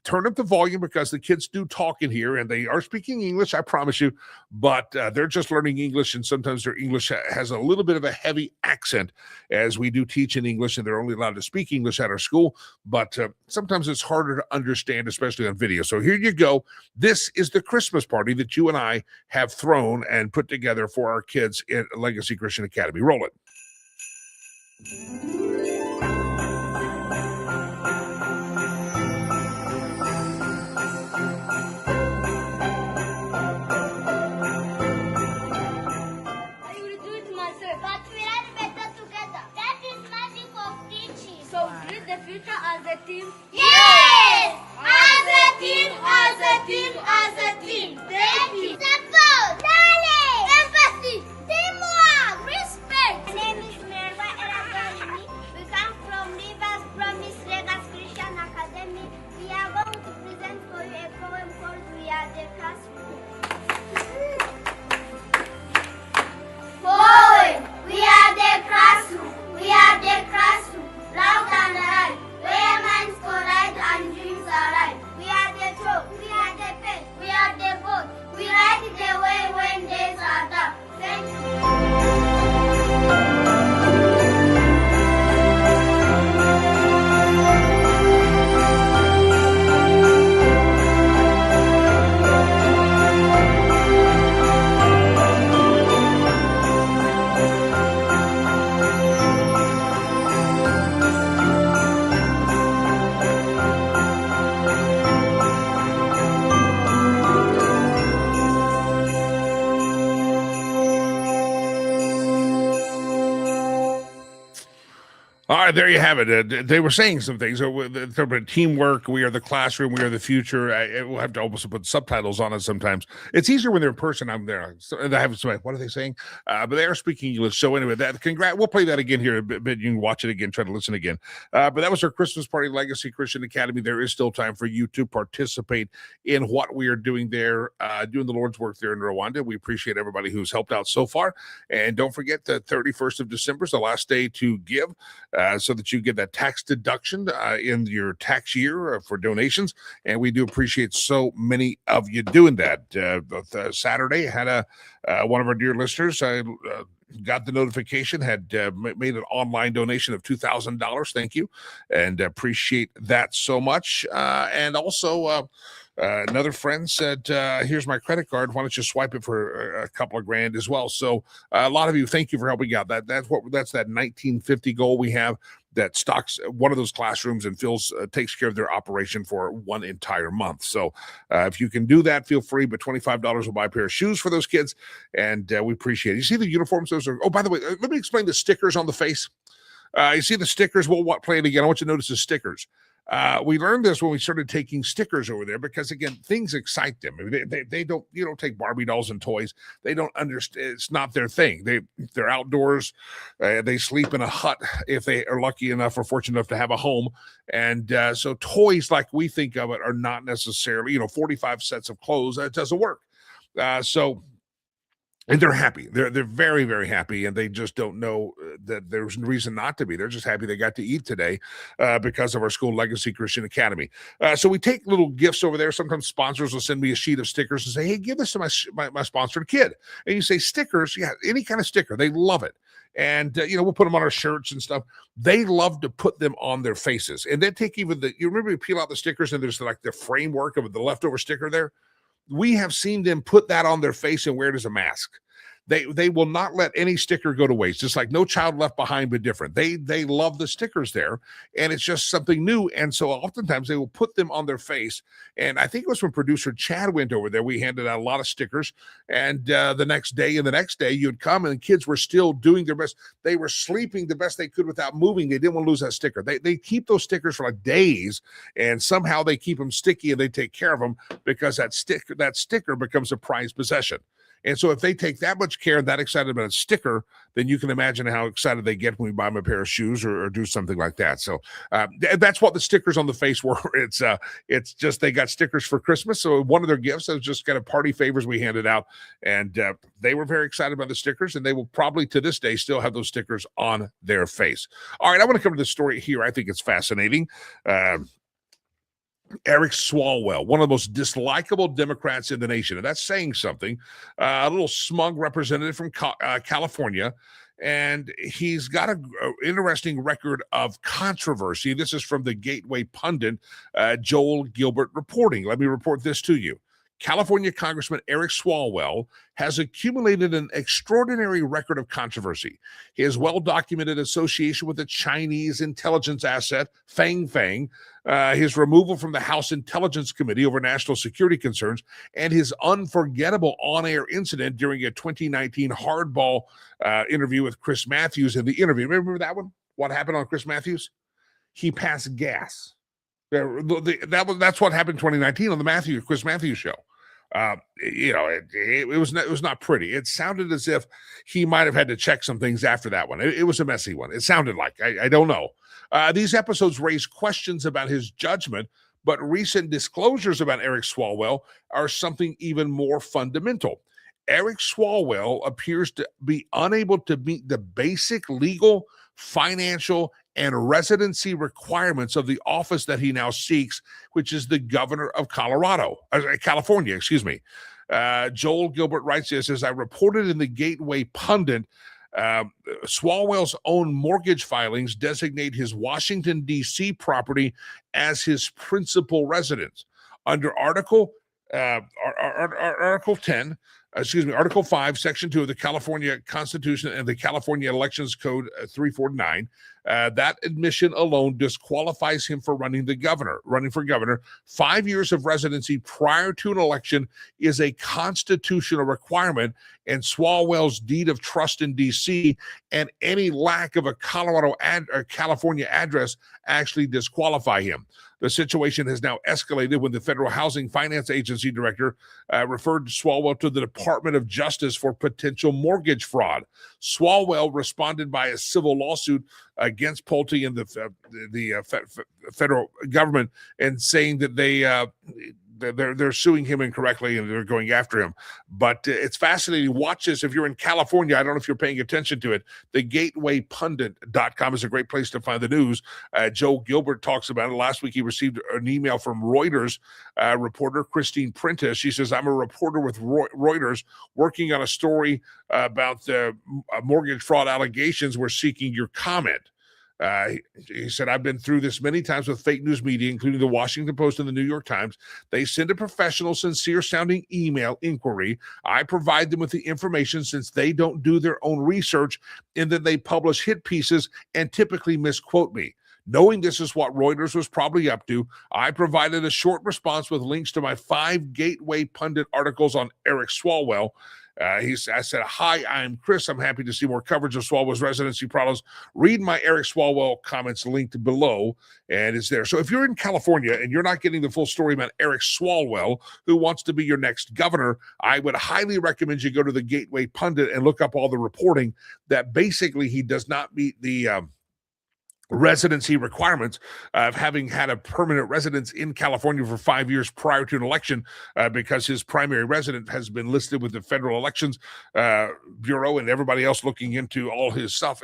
Turn up the volume because the kids do talk in here, and they are speaking English, I promise you, but they're just learning English, and sometimes their English has a little bit of a heavy accent, as we do teach in English, and they're only allowed to speak English at our school, but sometimes it's harder to understand, especially on video. So here you go. This is the Christmas party that you and I have thrown and put together for our kids at Legacy Christian Academy. Roll it. As a team? Yes! As a team, as a team, as a team. Thank you. Support, knowledge, empathy, teamwork, respect. My name is Merva Eragalini. We come from Rivers Promise Legacy Christian Academy. We are going to present for you a poem called We Are the Classroom. Poem! We are the classroom. We are the classroom. Loud and alive. Where minds collide and dreams arise. We are the chalk, we are the pen, we are the boat. We ride the way when days are dark. Thank All right, there you have it. They were saying some things. Teamwork, we are the classroom, we are the future. We'll have to almost put subtitles on it sometimes. It's easier when they're in person. I'm there. So I have somebody, what are they saying? But they are speaking English. So anyway, we'll play that again here a bit. You can watch it again, try to listen again. But that was our Christmas party, Legacy Christian Academy. There is still time for you to participate in what we are doing there, doing the Lord's work there in Rwanda. We appreciate everybody who's helped out so far. And don't forget, the 31st of December is the last day to give. so that you get that tax deduction in your tax year for donations. And we do appreciate so many of you doing that. Saturday, had one of our dear listeners got the notification, had made an online donation of $2,000. Thank you, and appreciate that so much. And also, another friend said, here's my credit card. Why don't you swipe it for a couple of grand as well? So a lot of you, thank you for helping out. That's that 1950 goal we have that stocks one of those classrooms and takes care of their operation for one entire month. So if you can do that, feel free, but $25 will buy a pair of shoes for those kids, and we appreciate it. You see the uniforms? Oh, by the way, let me explain the stickers on the face. You see the stickers? We'll play it again. I want you to notice the stickers. We learned this when we started taking stickers over there because, again, things excite them. I mean, they don't, you don't take Barbie dolls and toys. They don't understand. It's not their thing. They're outdoors. They sleep in a hut if they are lucky enough or fortunate enough to have a home. And so toys like we think of it are not necessarily, 45 sets of clothes. That doesn't work. And they're happy. They're very, very happy, and they just don't know that there's no reason not to be. They're just happy they got to eat today because of our school, Legacy Christian Academy. So we take little gifts over there. Sometimes sponsors will send me a sheet of stickers and say, hey, give this to my sponsored kid. And you say, stickers? Yeah, any kind of sticker. They love it. And, we'll put them on our shirts and stuff. They love to put them on their faces. And then take even you remember you peel out the stickers and there's like the framework of the leftover sticker there? We have seen them put that on their face and wear it as a mask. They will not let any sticker go to waste. Just like No Child Left Behind, but different. They love the stickers there, and it's just something new. And so oftentimes they will put them on their face. And I think it was when producer Chad went over there, we handed out a lot of stickers. And the next day you'd come and the kids were still doing their best. They were sleeping the best they could without moving. They didn't want to lose that sticker. They keep those stickers for like days, and somehow they keep them sticky and they take care of them because that sticker becomes a prized possession. And so if they take that much care and that excited about a sticker, then you can imagine how excited they get when we buy them a pair of shoes or do something like that. So that's what the stickers on the face were. It's just they got stickers for Christmas. So one of their gifts was just kind of party favors we handed out. And they were very excited about the stickers, and they will probably to this day still have those stickers on their face. All right, I want to come to the story here. I think it's fascinating. Eric Swalwell, one of the most dislikable Democrats in the nation. And that's saying something. A little smug representative from California. And he's got an interesting record of controversy. This is from the Gateway pundit, Joel Gilbert, reporting. Let me report this to you. California Congressman Eric Swalwell has accumulated an extraordinary record of controversy. His well-documented association with the Chinese intelligence asset, Fang, his removal from the House Intelligence Committee over national security concerns, and his unforgettable on-air incident during a 2019 hardball interview with Chris Matthews. In the interview, remember that one? What happened on Chris Matthews? He passed gas. That's what happened in 2019 on the Chris Matthews show. It was not pretty. It sounded as if he might have had to check some things after that one. It was a messy one. It sounded like, I don't know. These episodes raise questions about his judgment, but recent disclosures about Eric Swalwell are something even more fundamental. Eric Swalwell appears to be unable to meet the basic legal, financial, and residency requirements of the office that he now seeks, which is the governor of California, excuse me. Joel Gilbert writes this, as I reported in the Gateway pundit, Swalwell's own mortgage filings designate his Washington, D.C. property as his principal residence. Under Article 5, Section 2 of the California Constitution and the California Elections Code 349, that admission alone disqualifies him for running for governor. 5 years of residency prior to an election is a constitutional requirement, and Swalwell's deed of trust in D.C. and any lack of a California address actually disqualify him. The situation has now escalated when the Federal Housing Finance Agency director referred Swalwell to the Department of Justice for potential mortgage fraud. Swalwell responded by a civil lawsuit against Pulte and the federal government, and saying that they're suing him incorrectly and they're going after him. But it's fascinating. Watch this if you're in California. I don't know if you're paying attention to it. The gatewaypundit.com is a great place to find the news. Joe Gilbert talks about it. Last week he received an email from Reuters reporter Christine Prentice. She says, I'm a reporter with Reuters working on a story about the mortgage fraud allegations. We're seeking your comment. He said, I've been through this many times with fake news media, including the Washington Post and the New York Times. They send a professional, sincere-sounding email inquiry. I provide them with the information since they don't do their own research, and then they publish hit pieces and typically misquote me. Knowing this is what Reuters was probably up to, I provided a short response with links to my 5 Gateway Pundit articles on Eric Swalwell. I said, hi, I'm Chris. I'm happy to see more coverage of Swalwell's residency problems. Read my Eric Swalwell comments linked below, and it's there. So if you're in California and you're not getting the full story about Eric Swalwell, who wants to be your next governor, I would highly recommend you go to the Gateway Pundit and look up all the reporting that basically he does not meet the residency requirements of having had a permanent residence in California for 5 years prior to an election, because his primary resident has been listed with the Federal Elections Bureau and everybody else looking into all his stuff.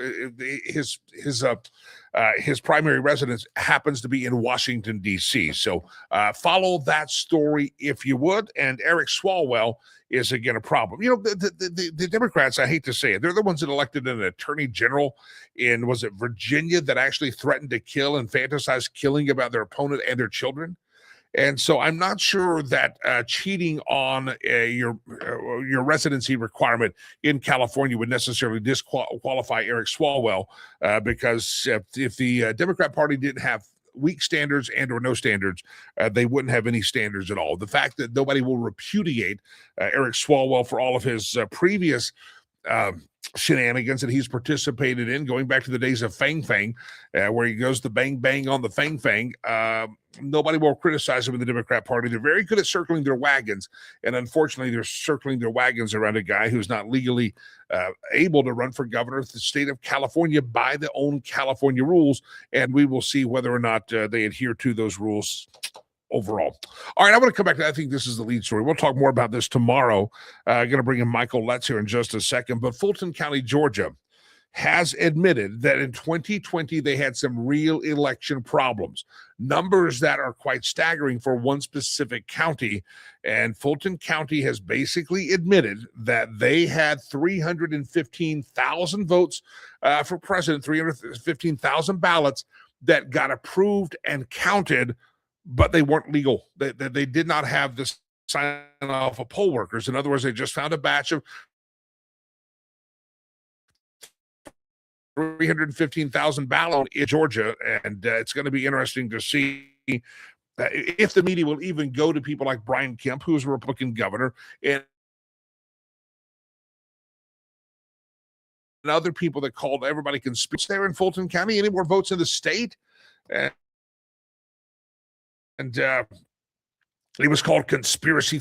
His primary residence happens to be in Washington, D.C. So follow that story if you would. And Eric Swalwell is, again, a problem. You know, the Democrats, I hate to say it, they're the ones that elected an attorney general in, was it Virginia, that actually threatened to kill and fantasized killing about their opponent and their children. And so I'm not sure that cheating on your residency requirement in California would necessarily disqualify Eric Swalwell, because if the Democrat Party didn't have weak standards and or no standards, they wouldn't have any standards at all. The fact that nobody will repudiate Eric Swalwell for all of his previous shenanigans that he's participated in, going back to the days of Fang Fang, where he goes to bang bang on the Fang Fang. Nobody will criticize him in the Democrat Party. They're very good at circling their wagons, and unfortunately, they're circling their wagons around a guy who's not legally able to run for governor of the state of California by the own California rules, and we will see whether or not they adhere to those rules overall. All right, I want to come back to, I think this is the lead story. We'll talk more about this tomorrow. I'm going to bring in Michael Letts here in just a second. But Fulton County, Georgia, has admitted that in 2020 they had some real election problems, numbers that are quite staggering for one specific county. And Fulton County has basically admitted that they had 315,000 votes for president, 315,000 ballots that got approved and counted, but they weren't legal. They did not have the sign off of poll workers. In other words, they just found a batch of 315,000 ballots in Georgia, and it's going to be interesting to see if the media will even go to people like Brian Kemp, who's a Republican governor, and other people that called everybody conspiracy there in Fulton County. Any more votes in the state? And it was called conspiracy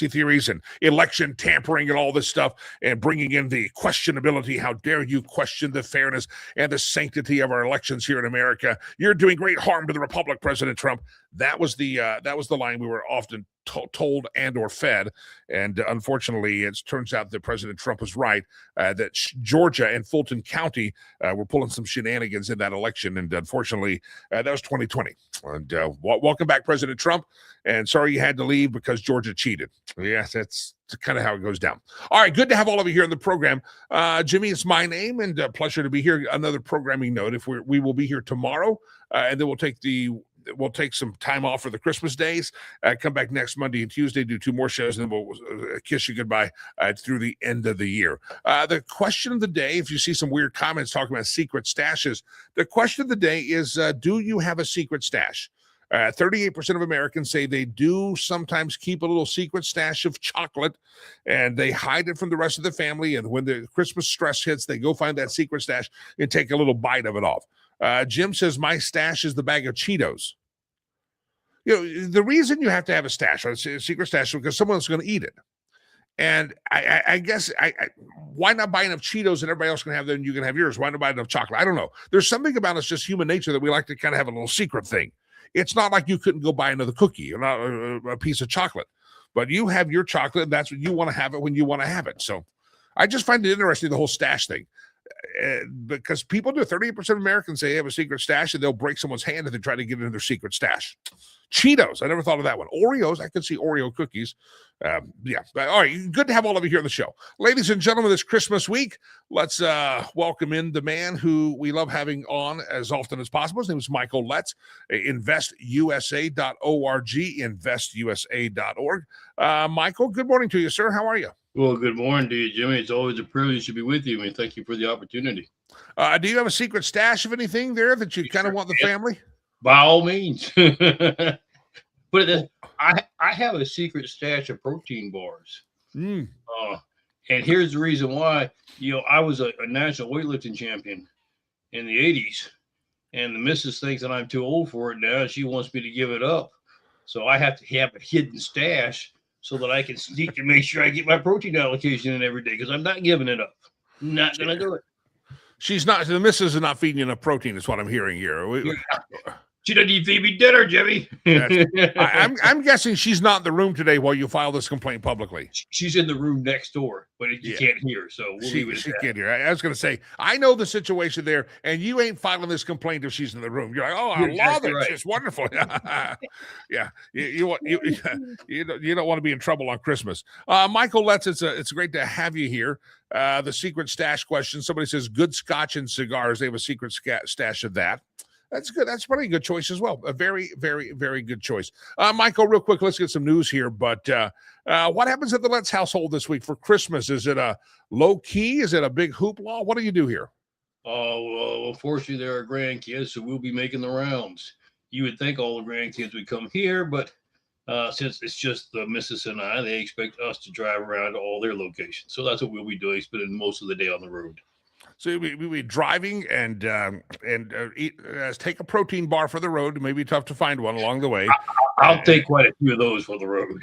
theories and election tampering and all this stuff, and bringing in the questionability. How dare you question the fairness and the sanctity of our elections here in America? You're doing great harm to the Republic, President Trump. That was the line we were often told and or fed. And unfortunately, it turns out that President Trump was right, that Georgia and Fulton County were pulling some shenanigans in that election. And unfortunately, that was 2020. And welcome back, President Trump. And sorry you had to leave because Georgia cheated. Yes, that's kind of how it goes down. All right, good to have all of you here in the program. Jimmy, it's my name, and a pleasure to be here. Another programming note: if we will be here tomorrow, and then we'll take some time off for the Christmas days, come back next Monday and Tuesday, do 2 more shows, and then we'll kiss you goodbye through the end of the year. The question of the day, if you see some weird comments talking about secret stashes, the question of the day is, do you have a secret stash? 38% of Americans say they do sometimes keep a little secret stash of chocolate, and they hide it from the rest of the family. And when the Christmas stress hits, they go find that secret stash and take a little bite of it off. Jim says, my stash is the bag of Cheetos. You know, the reason you have to have a stash, a secret stash, is because someone's going to eat it. And I guess why not buy enough Cheetos and everybody else can have them and you can have yours? Why not buy enough chocolate? I don't know. There's something about us, just human nature, that we like to kind of have a little secret thing. It's not like you couldn't go buy another cookie or not a piece of chocolate, but you have your chocolate, and that's what you want to have it when you want to have it. So I just find it interesting, the whole stash thing. Because people do. 38% of Americans say they have a secret stash, and they'll break someone's hand if they try to get into their secret stash. Cheetos, I never thought of that one. Oreos, I could see Oreo cookies. Yeah. All right, good to have all of you here on the show. Ladies and gentlemen, this Christmas week, let's welcome in the man who we love having on as often as possible. His name is Michael Letts, investusa.org, investusa.org. Michael, good morning to you, sir. How are you? Well, good morning to you, Jimmy. It's always a privilege to be with you, and thank you for the opportunity. Do you have a secret stash of anything there that you kind of want the family? By all means. Put it this, I have a secret stash of protein bars. And here's the reason why. I was a national weightlifting champion in the 80s, and the missus thinks that I'm too old for it now, and she wants me to give it up. So I have to have a hidden stash so that I can sneak and make sure I get my protein allocation in every day, because I'm not giving it up. Not going to do it. The missus is not feeding you enough protein, is what I'm hearing here. She doesn't even feed me dinner, Jimmy. I'm guessing she's not in the room today while you file this complaint publicly. She's in the room next door, but you can't hear, so we'll leave it at that. She can't hear. I was going to say, I know the situation there, and you ain't filing this complaint if she's in the room. You're like, oh, I love it. Right. It's wonderful. Yeah, you don't want to be in trouble on Christmas. Michael Letts, it's great to have you here. The secret stash question. Somebody says good scotch and cigars. They have a secret stash of that. That's good. That's probably a good choice as well. A very, very, very good choice. Michael, real quick, let's get some news here. But what happens at the Letts household this week for Christmas? Is it a low key? Is it a big hoopla? What do you do here? Oh, well, unfortunately, there are grandkids, so we'll be making the rounds. You would think all the grandkids would come here, but since it's just the missus and I, they expect us to drive around to all their locations. So that's what we'll be doing, spending most of the day on the road. So we'll be driving and take a protein bar for the road. It may be tough to find one along the way. I'll take quite a few of those for the road.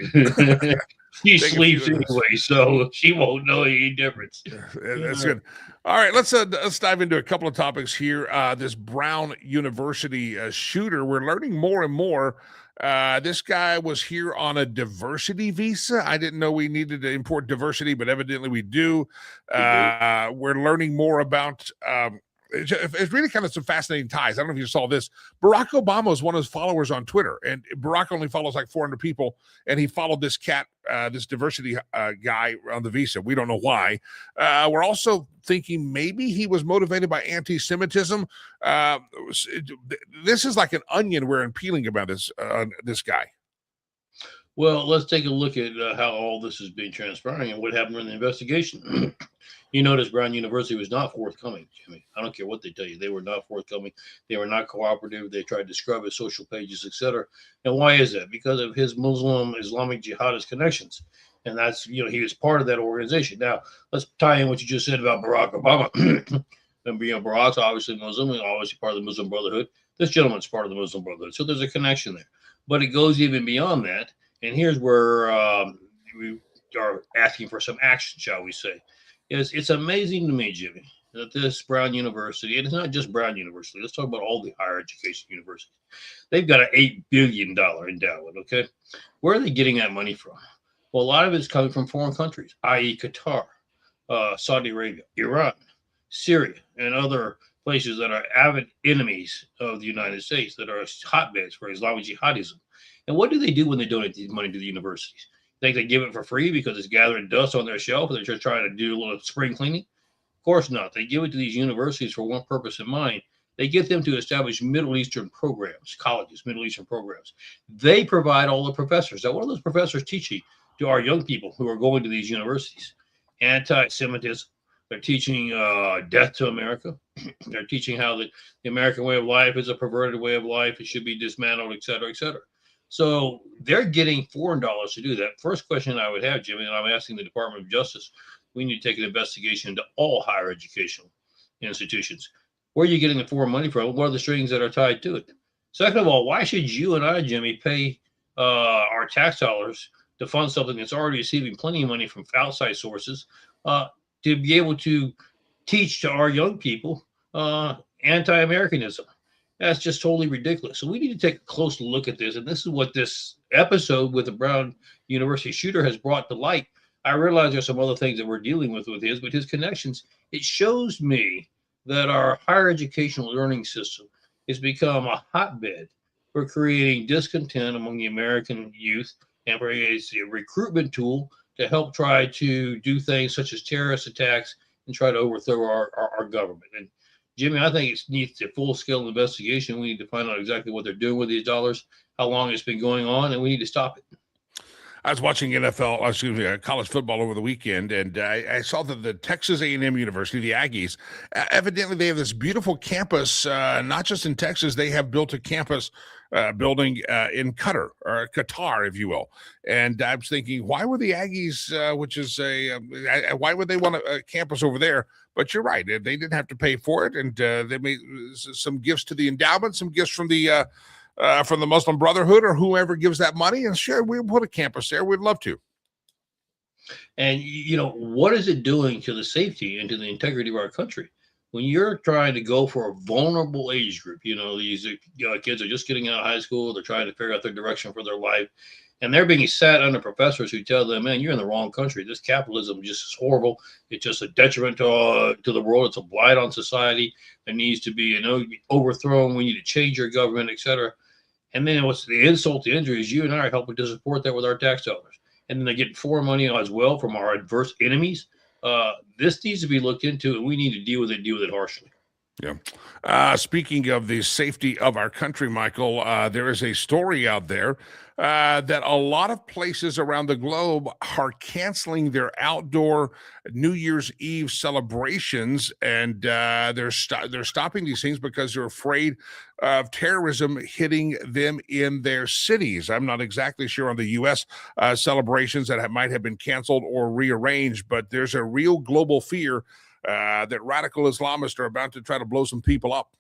She sleeps anyway, so she won't know any difference. That's good. All right, let's dive into a couple of topics here. This Brown University shooter, we're learning more and more. This guy was here on a diversity visa. I didn't know we needed to import diversity, but evidently we do. We're learning more about it's really kind of some fascinating ties. I don't know if you saw this. Barack Obama is one of his followers on Twitter, and Barack only follows like 400 people, and he followed this this diversity guy on the visa. We don't know why. We're also thinking maybe he was motivated by anti-Semitism. This is like an onion we're peeling about this guy. Well, let's take a look at how all this is being transpiring and what happened in the investigation. You notice Brown University was not forthcoming, Jimmy. I don't care what they tell you. They were not forthcoming. They were not cooperative. They tried to scrub his social pages, etc. And why is that? Because of his Muslim Islamic jihadist connections. And that's, he was part of that organization. Now, let's tie in what you just said about Barack Obama. And Barack's obviously Muslim and obviously part of the Muslim Brotherhood. This gentleman's part of the Muslim Brotherhood. So there's a connection there. But it goes even beyond that. And here's where we are asking for some action, shall we say. It's amazing to me, Jimmy, that this Brown University, and it's not just Brown University, let's talk about all the higher education universities. They've got an $8 billion endowment, okay? Where are they getting that money from? Well, a lot of it's coming from foreign countries, i.e. Qatar, Saudi Arabia, Iran, Syria, and other places that are avid enemies of the United States, that are hotbeds for Islamic jihadism. And what do they do when they donate the money to the universities? Think they give it for free because it's gathering dust on their shelf and they're just trying to do a little spring cleaning? Of course not. They give it to these universities for one purpose in mind. They get them to establish Middle Eastern programs, colleges, Middle Eastern programs. They provide all the professors. Now, what are those professors teaching to our young people who are going to these universities? Anti-Semitism. They're teaching death to America. They're teaching how the American way of life is a perverted way of life. It should be dismantled, et cetera, et cetera. So they're getting foreign dollars to do that. First question I would have, Jimmy, and I'm asking the Department of Justice, we need to take an investigation into all higher educational institutions. Where are you getting the foreign money from? What are the strings that are tied to it? Second of all, why should you and I, Jimmy, pay our tax dollars to fund something that's already receiving plenty of money from outside sources to be able to teach to our young people anti-Americanism? That's just totally ridiculous. So we need to take a close look at this. And this is what this episode with the Brown University shooter has brought to light. I realize there's some other things that we're dealing with his, but his connections, it shows me that our higher educational learning system has become a hotbed for creating discontent among the American youth, and for a recruitment tool to help try to do things such as terrorist attacks and try to overthrow our government. And Jimmy, I think it needs a full-scale investigation. We need to find out exactly what they're doing with these dollars, how long it's been going on, and we need to stop it. I was watching college football over the weekend, and I saw that the Texas A&M University, the Aggies, evidently they have this beautiful campus, not just in Texas. They have built a campus building in Qatar, if you will. And I was thinking, why would the Aggies, why would they want a campus over there? But you're right. They didn't have to pay for it, and they made some gifts to the endowment, some gifts from the Muslim Brotherhood or whoever gives that money, and sure, we'll put a campus there. We'd love to. And what is it doing to the safety and to the integrity of our country when you're trying to go for a vulnerable age group? These kids are just getting out of high school. They're trying to figure out their direction for their life, and they're being sat under professors who tell them, "Man, you're in the wrong country. This capitalism just is horrible. It's just a detriment to the world. It's a blight on society. It needs to be overthrown. We need to change your government, etc." And then what's the insult to injury is you and I are helping to support that with our tax dollars. And then they're getting foreign money as well from our adverse enemies. This needs to be looked into, and we need to deal with it harshly. Yeah. Speaking of the safety of our country, Michael, there is a story out there that a lot of places around the globe are canceling their outdoor New Year's Eve celebrations, and they're stopping these things because they're afraid of terrorism hitting them in their cities. I'm not exactly sure on the U.S. Celebrations that might have been canceled or rearranged, but there's a real global fear that radical Islamists are about to try to blow some people up.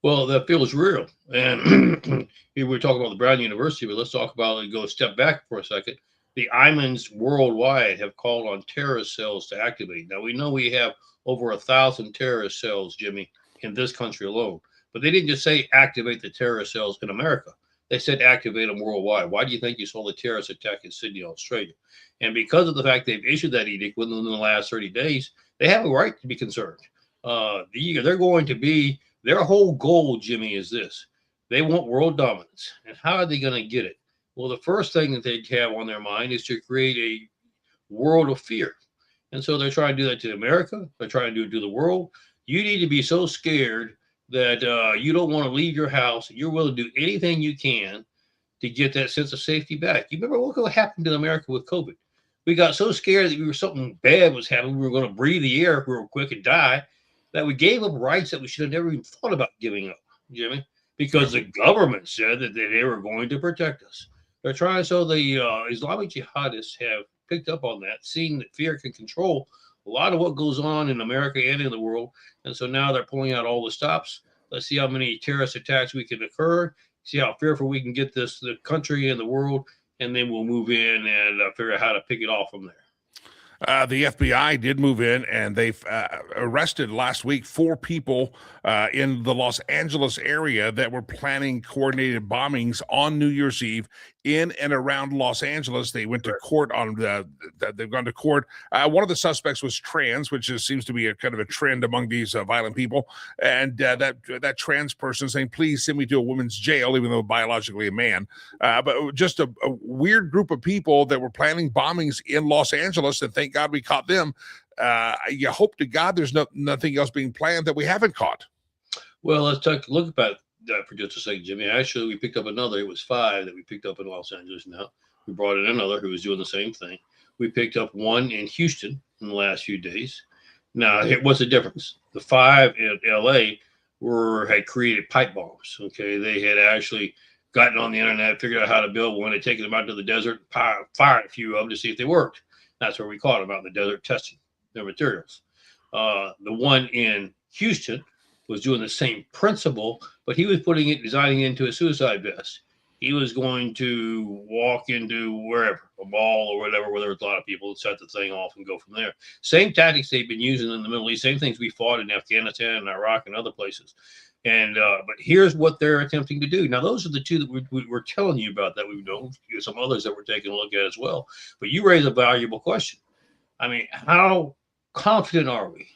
Well, that feels real. And here we're talking about the Brown University, but let's talk about go a step back for a second. The imams worldwide have called on terrorist cells to activate. Now, we know we have over 1,000 terrorist cells, Jimmy, in this country alone. But they didn't just say activate the terrorist cells in America. They said activate them worldwide. Why do you think you saw the terrorist attack in Sydney, Australia? And because of the fact they've issued that edict within the last 30 days, they have a right to be concerned. They're going to be, their whole goal, Jimmy, is this. They want world dominance. And how are they going to get it? Well, the first thing that they have on their mind is to create a world of fear. And so they're trying to do that to America. They're trying to do it to the world. You need to be so scared that you don't want to leave your house. You're willing to do anything you can to get that sense of safety back. You remember what happened to America with COVID? We got so scared that something bad was happening. We were going to breathe the air real quick and die, that we gave up rights that we should have never even thought about giving up, Jimmy, because the government said that they were going to protect us. They're trying, so the Islamic jihadists have picked up on that, seeing that fear can control a lot of what goes on in America and in the world. And so now they're pulling out all the stops. Let's see how many terrorist attacks we can occur, see how fearful we can get the country and the world, and then we'll move in and figure out how to pick it off from there. The FBI did move in, and they've arrested last week 4 people in the Los Angeles area that were planning coordinated bombings on New Year's Eve in and around Los Angeles. They went to court on they've gone to court. One of the suspects was trans, which seems to be a kind of a trend among these violent people. And that trans person saying, "Please send me to a women's jail," even though biologically a man. But just a weird group of people that were planning bombings in Los Angeles, and thank God we caught them. You hope to God there's nothing else being planned that we haven't caught. Well, let's take a look about that for just a second, Jimmy. Actually, we picked up another. It was 5 that we picked up in Los Angeles now. We brought in another who was doing the same thing. We picked up one in Houston in the last few days. Now, what's the difference? The 5 in L.A. had created pipe bombs. Okay, they had actually gotten on the internet, figured out how to build one. They'd taken them out to the desert, fired a few of them to see if they worked. That's where we caught them out in the desert testing their materials. The one in Houston was doing the same principle, but he was designing it into a suicide vest. He was going to walk into wherever, a mall or whatever, where there was a lot of people, set the thing off and go from there. Same tactics they've been using in the Middle East, same things we fought in Afghanistan and Iraq and other places. But here's what they're attempting to do. Now, those are the two that we're telling you about that we've known. Some others that we're taking a look at as well. But you raise a valuable question. I mean, how confident are we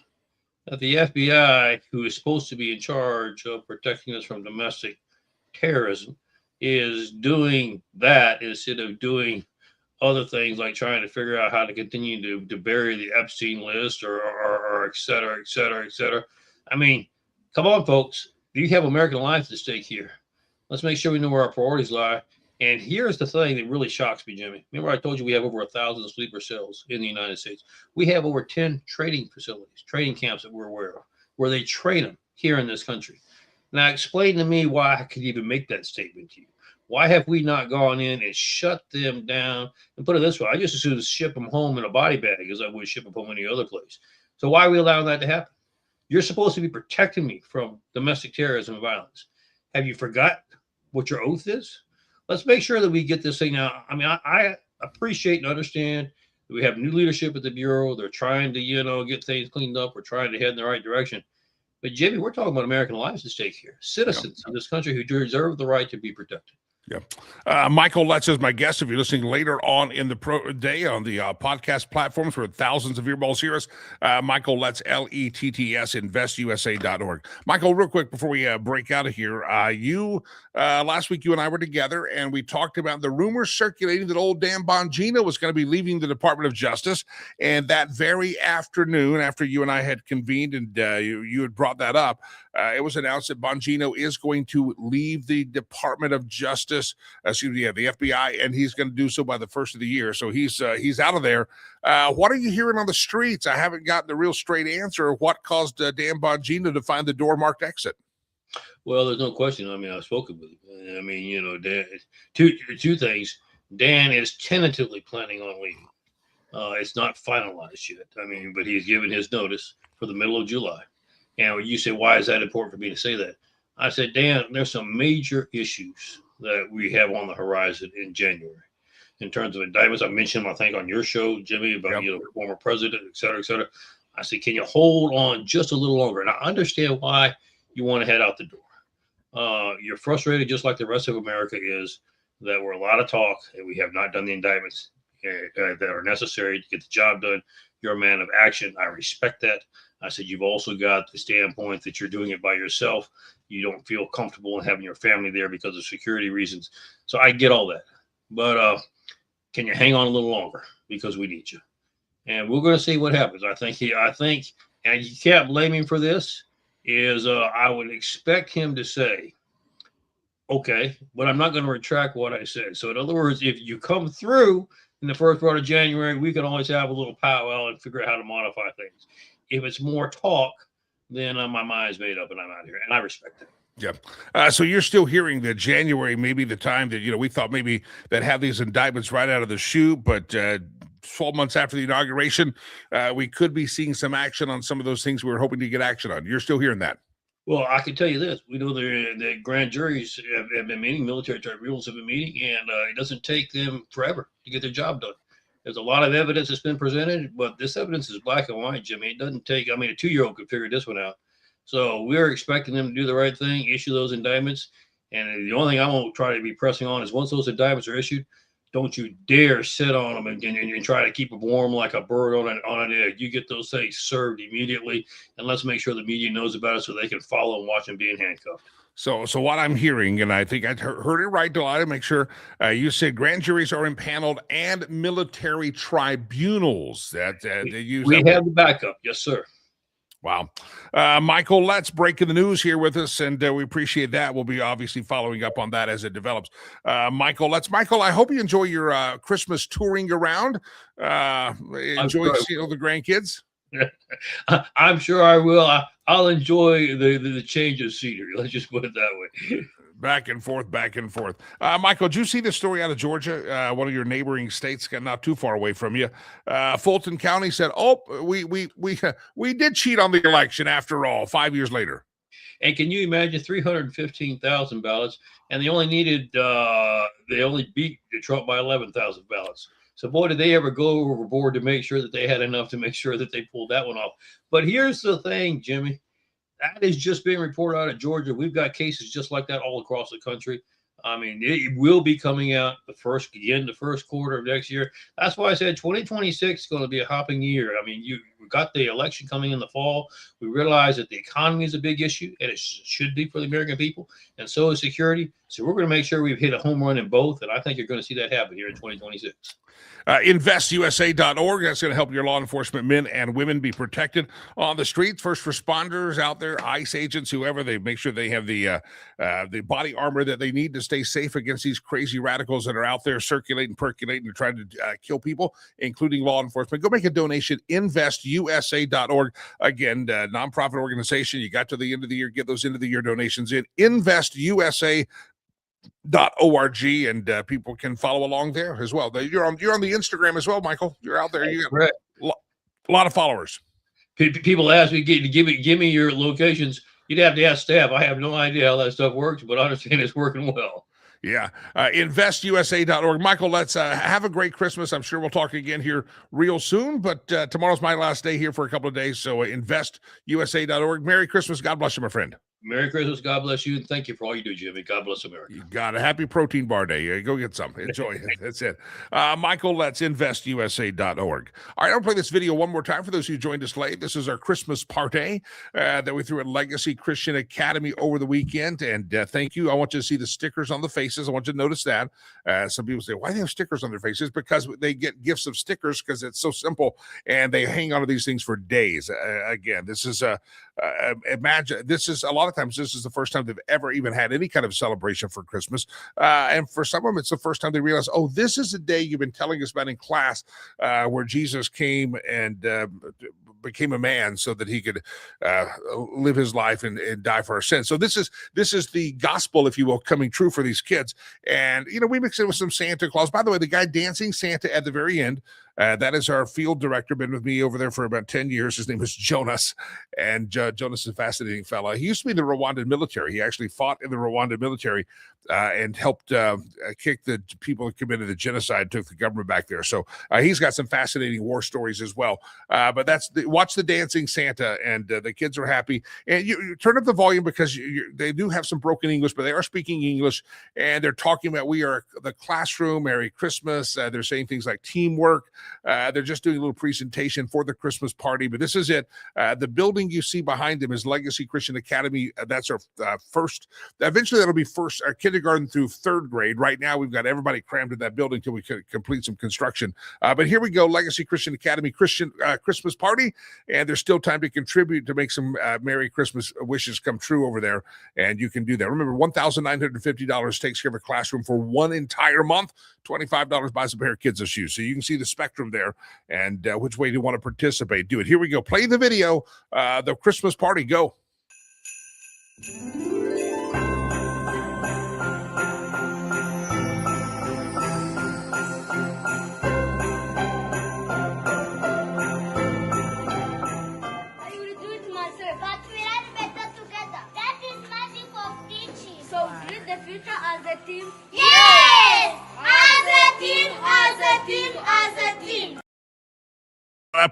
that the FBI, who is supposed to be in charge of protecting us from domestic terrorism, is doing that instead of doing other things like trying to figure out how to continue to bury the Epstein list or et cetera, et cetera, et cetera. I mean, come on, folks. You have American lives at stake here. Let's make sure we know where our priorities lie. And here's the thing that really shocks me, Jimmy. Remember I told you we have over 1,000 sleeper cells in the United States. We have over 10 training facilities, training camps that we're aware of, where they train them here in this country. Now, explain to me why I could even make that statement to you. Why have we not gone in and shut them down? And put it this way, I just as soon as ship them home in a body bag as I would ship them home any other place. So why are we allowing that to happen? You're supposed to be protecting me from domestic terrorism and violence. Have you forgot what your oath is? Let's make sure that we get this thing now. I mean, I appreciate and understand that we have new leadership at the Bureau. They're trying to, get things cleaned up. We're trying to head in the right direction. But, Jimmy, we're talking about American lives at stake here. Citizens of this country who deserve the right to be protected. Yeah. Michael Letts is my guest. If you're listening later on in the day on the podcast platforms where thousands of earballs hear us, Michael Letts, LETTS, investusa.org. Michael, real quick before we break out of here, last week you and I were together and we talked about the rumors circulating that old Dan Bongino was going to be leaving the Department of Justice. And that very afternoon, after you and I had convened and you had brought that up, it was announced that Bongino is going to leave the Department of Justice, the FBI, and he's going to do so by the first of the year. So he's out of there. What are you hearing on the streets? I haven't gotten the real straight answer of what caused Dan Bongino to find the door marked exit. Well, there's no question. I mean, I've spoken with him. I mean, Dan, two things. Dan is tentatively planning on leaving. It's not finalized yet. I mean, but he's given his notice for the middle of July. And when you say, why is that important for me to say that? I said, Dan, there's some major issues that we have on the horizon in January in terms of indictments. I mentioned, I think, on your show, Jimmy, about former president, et cetera, et cetera. I said, can you hold on just a little longer? And I understand why you want to head out the door. You're frustrated, just like the rest of America is, that we're a lot of talk and we have not done the indictments that are necessary to get the job done. You're a man of action. I respect that. I said, you've also got the standpoint that you're doing it by yourself. You don't feel comfortable in having your family there because of security reasons. So I get all that. But can you hang on a little longer? Because we need you. And we're going to see what happens. I think, and you can't blame him for this, is I would expect him to say, okay, but I'm not going to retract what I said. So in other words, if you come through in the first part of January, we can always have a little powwow and figure out how to modify things. If it's more talk, then my mind's made up and I'm out here, and I respect it. Yeah. So you're still hearing that January may be the time that, we thought maybe that have these indictments right out of the chute, but 12 months after the inauguration, we could be seeing some action on some of those things we were hoping to get action on. You're still hearing that? Well, I can tell you this. We know the grand juries have been meeting, military tribunals have been meeting, and it doesn't take them forever to get their job done. There's a lot of evidence that's been presented, but this evidence is black and white, Jimmy. It doesn't take, a 2-year-old could figure this one out. So we're expecting them to do the right thing, issue those indictments. And the only thing I won't try to be pressing on is once those indictments are issued, don't you dare sit on them and try to keep them warm like a bird on an egg. You get those things served immediately, and let's make sure the media knows about it so they can follow and watch them being handcuffed. So what I'm hearing, and I think I heard it right, Delilah, to make sure, you said grand juries are impaneled and military tribunals. That they use. We have the backup, yes, sir. Wow. Michael, let's break in the news here with us, and we appreciate that. We'll be obviously following up on that as it develops. Michael, I hope you enjoy your Christmas touring around. Enjoy seeing the grandkids. I'm sure I will. I'll enjoy the change of scenery. Let's just put it that way. Back and forth. Michael, did you see the story out of Georgia? One of your neighboring states, not too far away from you. Fulton County said, we did cheat on the election after all, 5 years later. And can you imagine 315,000 ballots, and they only beat Trump by 11,000 ballots. So, boy, did they ever go overboard to make sure that they had enough to make sure that they pulled that one off. But here's the thing, Jimmy. That is just being reported out of Georgia. We've got cases just like that all across the country. I mean, it will be coming out the first quarter of next year. That's why I said 2026 is going to be a hopping year. I mean, you got the election coming in the fall. We realize that the economy is a big issue, and it should be for the American people, and so is security. So we're going to make sure we've hit a home run in both, and I think you're going to see that happen here in 2026. InvestUSA.org. That's going to help your law enforcement men and women be protected on the streets. First responders out there, ICE agents, whoever, they make sure they have the body armor that they need to stay safe against these crazy radicals that are out there circulating, percolating, and trying to kill people, including law enforcement. Go make a donation. InvestUSA.org. Again, nonprofit organization. You got to the end of the year, get those end of the year donations in. InvestUSA.org, and people can follow along there as well. You're on the Instagram as well, Michael. You're out there. You got a lot of followers. People ask me, give me your locations. You'd have to ask staff. I have no idea how that stuff works, but I understand it's working well. Yeah. InvestUSA.org. Michael, let's have a great Christmas. I'm sure we'll talk again here real soon, but tomorrow's my last day here for a couple of days. So InvestUSA.org. Merry Christmas. God bless you, my friend. Merry Christmas. God bless you. And thank you for all you do, Jimmy. God bless America. You got a happy protein bar day. Go get some. Enjoy. That's it. Michael, that's InvestUSA.org. All right, I'll play this video one more time for those who joined us late. This is our Christmas party that we threw at Legacy Christian Academy over the weekend. And thank you. I want you to see the stickers on the faces. I want you to notice that. Some people say, why do they have stickers on their faces? Because they get gifts of stickers because it's so simple. And they hang on to these things for days. Again, this is imagine this is a lot of times this is the first time they've ever even had any kind of celebration for Christmas, and for some of them it's the first time they realize, oh, this is the day you've been telling us about in class, where Jesus came and became a man so that he could live his life and die for our sins. So this is the gospel, if you will, coming true for these kids. And we mix it with some Santa Claus. By the way, the guy dancing Santa at the very end, that is our field director, been with me over there for about 10 years. His name is Jonas, and Jonas is a fascinating fellow. He used to be in the Rwandan military. He actually fought in the Rwandan military and helped kick the people who committed the genocide, took the government back there. So he's got some fascinating war stories as well. But watch the dancing Santa, and the kids are happy. And you turn up the volume because they do have some broken English, but they are speaking English, and they're talking about we are the classroom, Merry Christmas. They're saying things like teamwork. They're just doing a little presentation for the Christmas party, but this is it. The building you see behind them is Legacy Christian Academy. That's our first. Eventually, that'll be our kindergarten through third grade. Right now, we've got everybody crammed in that building until we can complete some construction. But here we go, Legacy Christian Academy Christmas party, and there's still time to contribute to make some Merry Christmas wishes come true over there, and you can do that. Remember, $1,950 takes care of a classroom for one entire month. $25 buys a pair of kids' shoes. So you can see the spectrum there, and which way do you want to participate? Do it. Here we go. Play the video. The Christmas party. Go. I will do it myself, but we are better together. That is magic of teaching. So build the future as a team. Yes! As a team, as a team, as a team.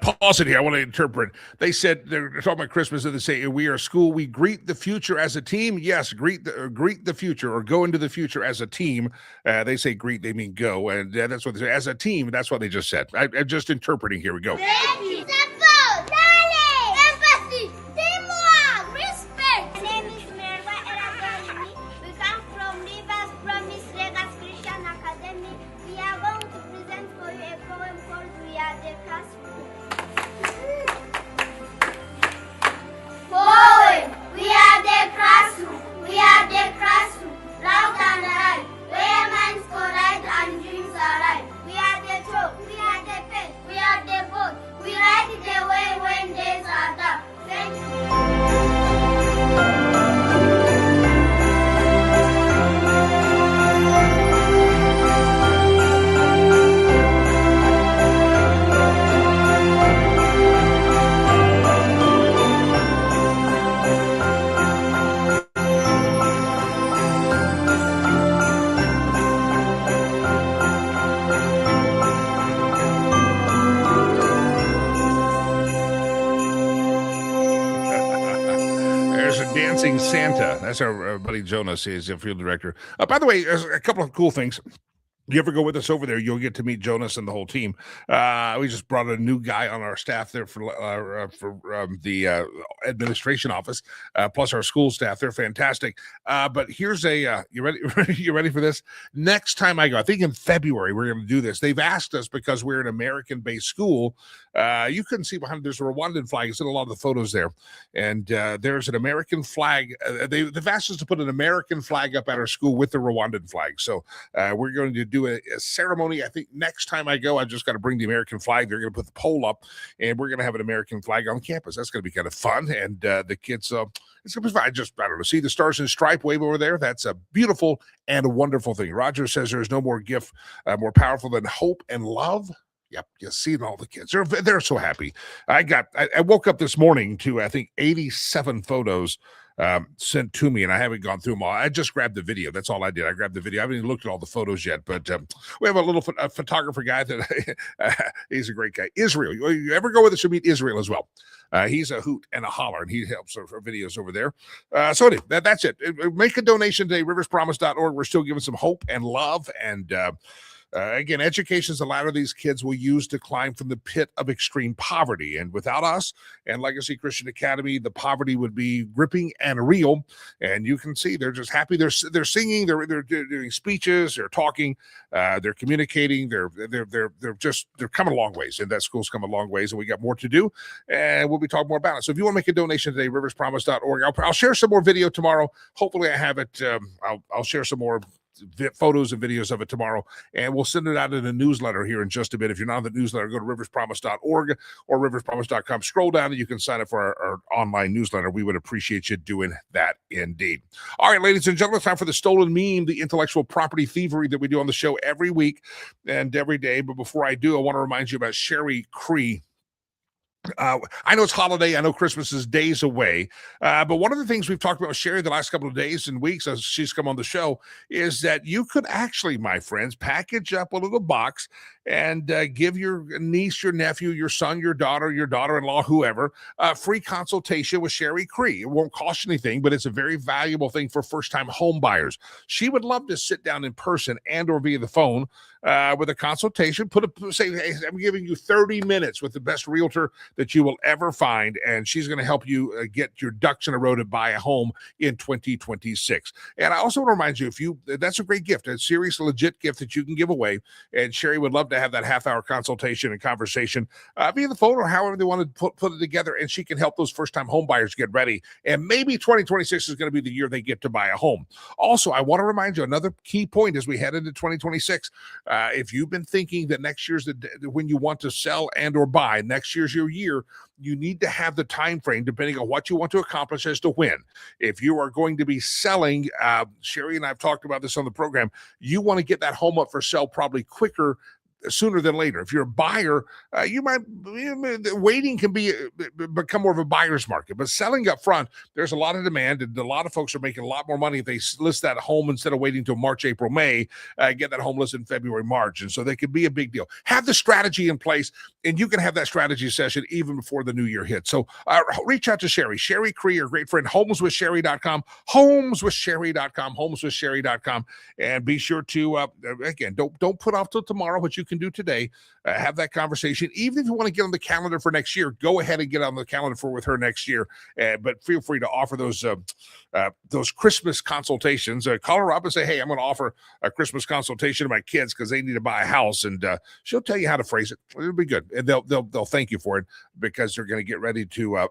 Pause it here. I want to interpret. They said they're talking about Christmas, and they say we are a school. We greet the future as a team. Yes, greet the future, or go into the future as a team. They say greet, they mean go, and that's what they say as a team. That's what they just said. I'm just interpreting. Here we go. Support, knowledge, empathy, teamwork, respect. My name is Merva Erabalini. We come from Rivers Promise Legacy Christian Academy. We are going to present for you a poem called We Are the Classroom. Poem. We are the classroom. We are the classroom. Loud and alive. Where minds collide and dreams arise. We are the chalk. We are the pen. We are the board. We are Dancing Santa. That's our buddy Jonas. He's a field director. By the way, there's a couple of cool things. You ever go with us over there, you'll get to meet Jonas and the whole team. We just brought a new guy on our staff there for the administration office, plus our school staff. They're fantastic. But here's you ready? You ready for this? Next time I go, I think in February, we're going to do this. They've asked us because we're an American-based school. You couldn't see behind, there's a Rwandan flag. It's in a lot of the photos there. And there's an American flag. They've asked us to put an American flag up at our school with the Rwandan flag. So we're going to do a ceremony. I think next time I go, I just got to bring the American flag. They're going to put the pole up, and we're going to have an American flag on campus. That's going to be kind of fun, and the kids, it's going to be fun. I don't know, see the Stars and Stripe wave over there? That's a beautiful and a wonderful thing. Roger says there's no more gift more powerful than hope and love. Yep, you see all the kids. They're so happy. I woke up this morning to, I think, 87 photos sent to me, and I haven't gone through them all. I just grabbed the video. That's all I did. I grabbed the video. I haven't even looked at all the photos yet, but we have a little photographer guy that he's a great guy. Israel. You ever go with us, you meet Israel as well. He's a hoot and a holler, and he helps our videos over there. So anyway, that's it. Make a donation today, riverspromise.org. We're still giving some hope and love, and again, education is the ladder these kids will use to climb from the pit of extreme poverty. And without us and Legacy Christian Academy, the poverty would be gripping and real. And you can see they're just happy. They're singing. They're doing speeches. They're talking. They're communicating. They're coming a long ways. And that school's come a long ways. And we got more to do. And we'll be talking more about it. So if you want to make a donation today, riverspromise.org. I'll share some more video tomorrow. Hopefully, I have it. I'll share some more photos and videos of it tomorrow, and we'll send it out in a newsletter here in just a bit. If you're not on the newsletter, go to riverspromise.org or riverspromise.com. Scroll down and you can sign up for our online newsletter. We would appreciate you doing that indeed. All right, ladies and gentlemen, it's time for the stolen meme, the intellectual property thievery that we do on the show every week and every day. But before I do, I want to remind you about Sherry Cree. I know it's holiday. I know Christmas is days away. But one of the things we've talked about with Sherry the last couple of days and weeks as she's come on the show is that you could actually, my friends, package up a little box and give your niece, your nephew, your son, your daughter-in-law, whoever, a free consultation with Sherry Cree. It won't cost you anything, but it's a very valuable thing for first-time home buyers. She would love to sit down in person and or via the phone with a consultation. Say, hey, I'm giving you 30 minutes with the best realtor that you will ever find, and she's going to help you get your ducks in a row to buy a home in 2026. And I also want to remind you, that's a great gift, a serious, legit gift that you can give away, and Sherry would love to have that half-hour consultation and conversation via the phone or however they want to put it together, and she can help those first-time home buyers get ready, and maybe 2026 is going to be the year they get to buy a home. Also, I want to remind you, another key point as we head into 2026, if you've been thinking that next year's when you want to sell and or buy, next year's your year, you need to have the time frame depending on what you want to accomplish as to when. If you are going to be selling, Sherry and I have talked about this on the program, you want to get that home up for sale probably quicker sooner than later. If you're a buyer, waiting can become more of a buyer's market, but selling up front, there's a lot of demand, and a lot of folks are making a lot more money if they list that home instead of waiting till March, April, May, get that home listed in February, March. And so they could be a big deal. Have the strategy in place, and you can have that strategy session even before the new year hits. So reach out to Sherry. Sherry Cree, your great friend, homeswithsherry.com, homeswithsherry.com, and be sure to, again, don't put off till tomorrow what you can do today. Have that conversation. Even if you want to get on the calendar for next year, go ahead and get on the calendar with her next year. But feel free to offer those Christmas consultations. Call her up and say, hey, I'm going to offer a Christmas consultation to my kids because they need to buy a house, and she'll tell you how to phrase it. It'll be good, and they'll thank you for it because they're going to get ready to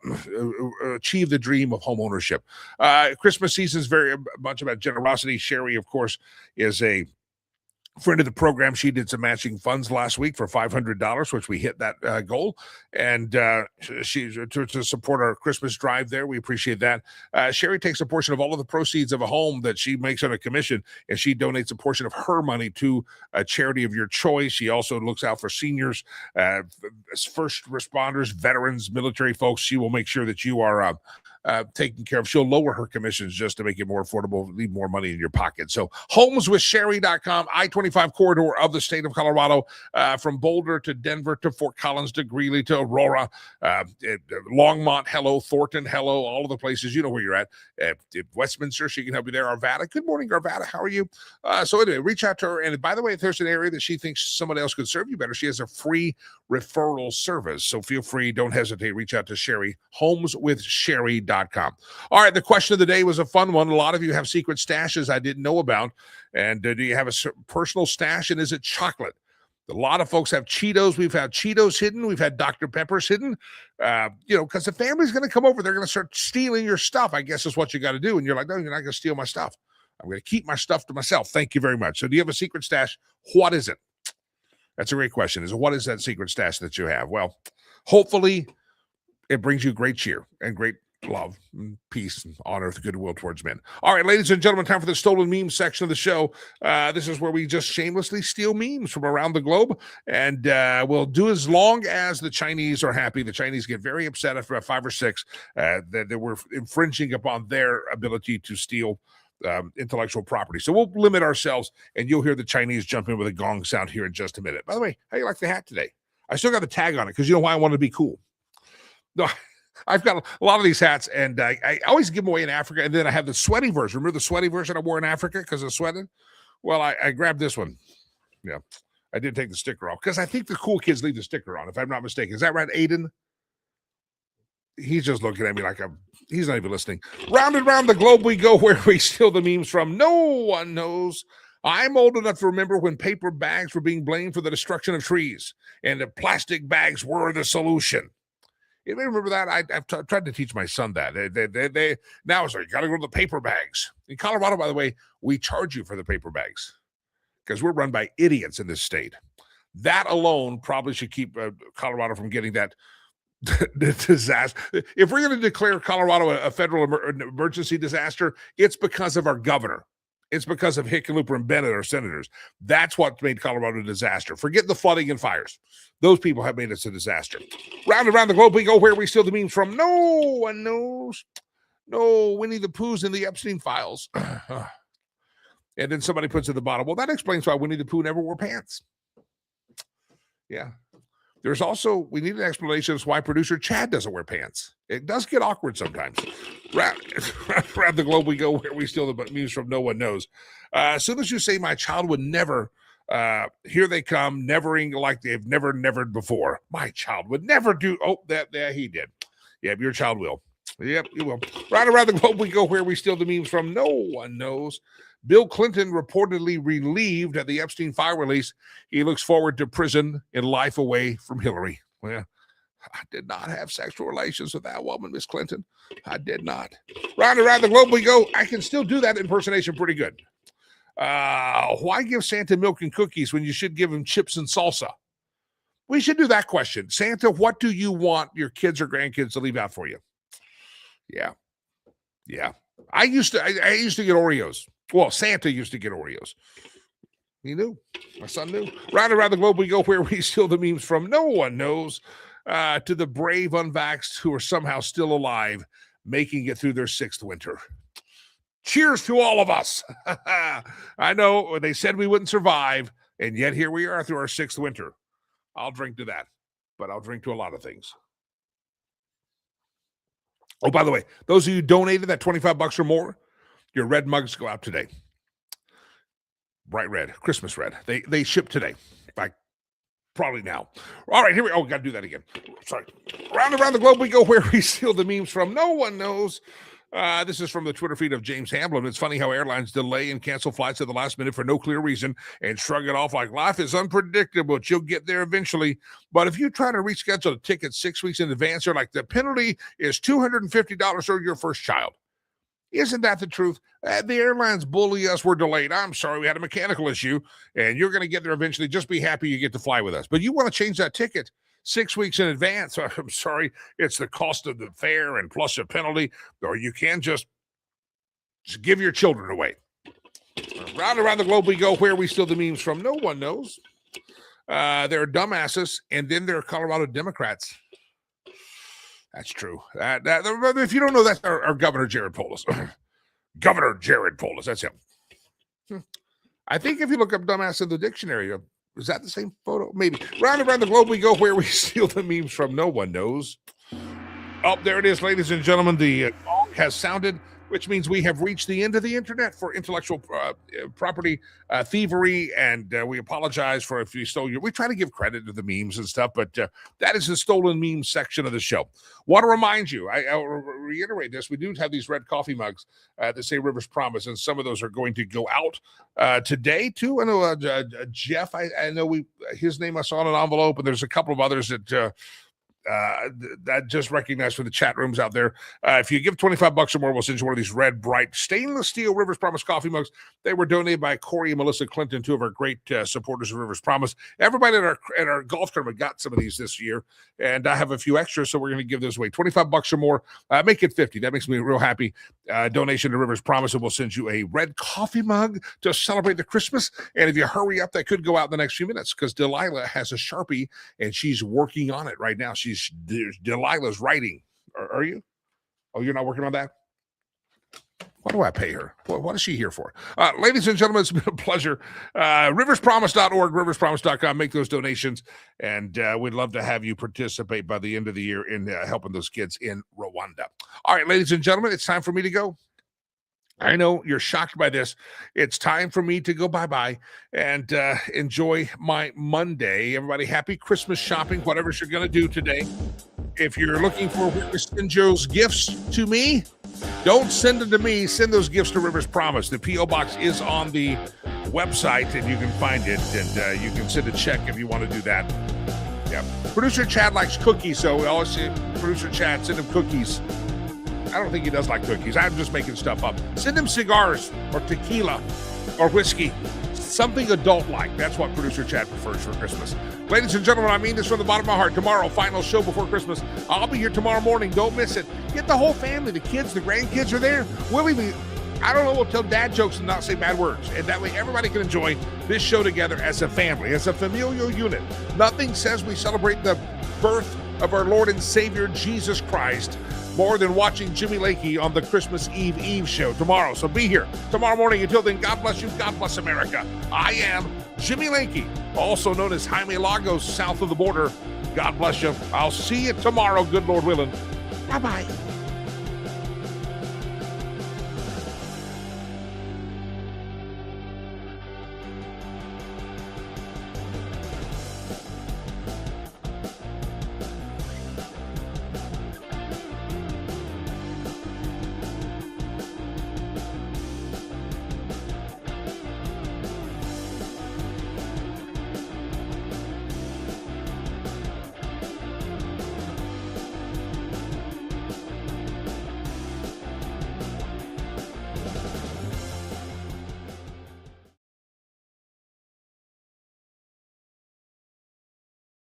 achieve the dream of home ownership. Christmas season is very much about generosity. Sherry, of course, is a friend of the program. She did some matching funds last week for $500, which we hit that goal. And she to support our Christmas drive there. We appreciate that. Sherry takes a portion of all of the proceeds of a home that she makes on a commission, and she donates a portion of her money to a charity of your choice. She also looks out for seniors, first responders, veterans, military folks. She will make sure that you are taken care of. She'll lower her commissions just to make it more affordable, leave more money in your pocket. So homeswithsherry.com, I-25 corridor of the state of Colorado, from Boulder to Denver to Fort Collins to Greeley to Aurora, Longmont, hello, Thornton, hello, all of the places. You know where you're at. Westminster, she can help you there. Arvada, good morning, Arvada. How are you? So anyway, reach out to her. And by the way, if there's an area that she thinks someone else could serve you better, she has a free referral service. So feel free, don't hesitate, reach out to Sherry, homeswithsherry.com. All right, the question of the day was a fun one. A lot of you have secret stashes I didn't know about. And do you have a personal stash, and is it chocolate? A lot of folks have Cheetos. We've had Cheetos hidden. We've had Dr. Peppers hidden, because the family's going to come over. They're going to start stealing your stuff, I guess is what you got to do. And you're like, no, you're not going to steal my stuff. I'm going to keep my stuff to myself. Thank you very much. So do you have a secret stash? What is it? That's a great question. What is that secret stash that you have? Well, hopefully it brings you great cheer and great love and peace and honor with goodwill towards men. All right, ladies and gentlemen, time for the stolen memes section of the show. This is where we just shamelessly steal memes from around the globe, and we'll do as long as the Chinese are happy. The Chinese get very upset after about 5 or 6 that we're infringing upon their ability to steal intellectual property. So we'll limit ourselves, and you'll hear the Chinese jump in with a gong sound here in just a minute. By the way, how do you like the hat today? I still got the tag on it because you know why I wanted to be cool. No, I've got a lot of these hats, and I always give them away in Africa, and then I have the sweaty version. Remember the sweaty version I wore in Africa because of sweating? Well, I grabbed this one. Yeah, I did take the sticker off because I think the cool kids leave the sticker on, if I'm not mistaken. Is that right, Aiden? He's just looking at me like he's not even listening. Round and round the globe we go, where we steal the memes from. No one knows. I'm old enough to remember when paper bags were being blamed for the destruction of trees, and the plastic bags were the solution. You may remember that? I've tried to teach my son that. They now it's like, you got to go to the paper bags. In Colorado, by the way, we charge you for the paper bags because we're run by idiots in this state. That alone probably should keep Colorado from getting that disaster. If we're going to declare Colorado a federal emergency disaster, it's because of our governor. It's because of Hickenlooper and Bennett, our senators. That's what made Colorado a disaster. Forget the flooding and fires. Those people have made us a disaster. Round and round the globe we go, where we steal the memes from. No one knows. No, Winnie the Pooh's in the Epstein files. And then somebody puts at the bottom, well, that explains why Winnie the Pooh never wore pants. Yeah. There's also, we need an explanation as to why producer Chad doesn't wear pants. It does get awkward sometimes. Around the globe we go, where we steal the memes from. No one knows. As soon as you say my child would never, here they come, nevering like they've nevered before. My child would never do. Oh, that he did. Yep, your child will. Yep, you will. Right around the globe we go, where we steal the memes from. No one knows. Bill Clinton reportedly relieved at the Epstein file release. He looks forward to prison and life away from Hillary. Well, I did not have sexual relations with that woman, Miss Clinton. I did not. Round and around the globe we go. I can still do that impersonation pretty good. Why give Santa milk and cookies when you should give him chips and salsa? We should do that question. Santa, what do you want your kids or grandkids to leave out for you? Yeah. I used to get Oreos. Well, Santa used to get Oreos. He knew. My son knew. Round around the globe we go, where we steal the memes from. No one knows. To the brave unvaxxed who are somehow still alive, making it through their 6th winter. Cheers to all of us. I know they said we wouldn't survive, and yet here we are through our 6th winter. I'll drink to that, but I'll drink to a lot of things. Oh, by the way, those of you who donated that $25 or more, your red mugs go out today. Bright red, Christmas red. They ship today. Like probably now. All right, here we go. Oh, got to do that again. Sorry. Round and around the globe we go, where we steal the memes from. No one knows. This is from the Twitter feed of James Hamblin. It's funny how airlines delay and cancel flights at the last minute for no clear reason and shrug it off like life is unpredictable, but you'll get there eventually. But if you try to reschedule a ticket 6 weeks in advance, they're like, the penalty is $250 for your first child. Isn't that the truth? The airlines bully us. We're delayed. I'm sorry, we had a mechanical issue, and you're going to get there eventually. Just be happy you get to fly with us. But you want to change that ticket 6 weeks in advance. I'm sorry, it's the cost of the fare and plus a penalty, or you can just give your children away. Round around the globe we go, where we steal the memes from. No one knows. There are dumbasses, and then there are Colorado Democrats. That's true. If you don't know, that's our Governor Jared Polis. Governor Jared Polis. That's him. I think if you look up dumbass in the dictionary, is that the same photo? Maybe. Round and around the globe we go, where we steal the memes from, no one knows. Oh, there it is, ladies and gentlemen. The gong has sounded, which means we have reached the end of the internet for intellectual property thievery, and we apologize for if you stole we try to give credit to the memes and stuff, but that is the stolen memes section of the show. Want to remind you, I'll reiterate this, we do have these red coffee mugs that say Rivers Promise, and some of those are going to go out today, too. I know Jeff, I know his name I saw in an envelope, and there's a couple of others that that just recognized from the chat rooms out there. If you give $25 or more, we'll send you one of these red, bright, stainless steel Rivers Promise coffee mugs. They were donated by Corey and Melissa Clinton, two of our great supporters of Rivers Promise. Everybody at our golf tournament got some of these this year, and I have a few extras, so we're going to give those away. $25 or more, make it $50. That makes me real happy. Donation to Rivers Promise, and we'll send you a red coffee mug to celebrate the Christmas. And if you hurry up, that could go out in the next few minutes, because Delilah has a Sharpie, and she's working on it right now. Delilah's writing. Are you? Oh, you're not working on that? Why do I pay her? What is she here for? Ladies and gentlemen, it's been a pleasure. Riverspromise.org, riverspromise.com. Make those donations, and we'd love to have you participate by the end of the year in helping those kids in Rwanda. All right, ladies and gentlemen, it's time for me to go. I know you're shocked by this. It's time for me to go bye-bye and enjoy my Monday. Everybody, happy Christmas shopping, whatever you're going to do today. If you're looking for where to send Joe's gifts to me, don't send them to me. Send those gifts to Rivers Promise. The P.O. Box is on the website, and you can find it, and you can send a check if you want to do that. Yeah. Producer Chad likes cookies, so we always say, Producer Chad, send him cookies. I don't think he does like cookies. I'm just making stuff up. Send him cigars or tequila or whiskey. Something adult-like. That's what Producer Chad prefers for Christmas. Ladies and gentlemen, I mean this from the bottom of my heart. Tomorrow, final show before Christmas. I'll be here tomorrow morning. Don't miss it. Get the whole family. The kids, the grandkids are there. We'll even, I don't know, we'll tell dad jokes and not say bad words. And that way everybody can enjoy this show together as a family, as a familial unit. Nothing says we celebrate the birth of our Lord and Savior, Jesus Christ, more than watching Jimmy Lakey on the Christmas Eve show tomorrow. So be here tomorrow morning. Until then, God bless you. God bless America. I am Jimmy Lakey, also known as Jaime Lagos, south of the border. God bless you. I'll see you tomorrow, good Lord willing. Bye-bye.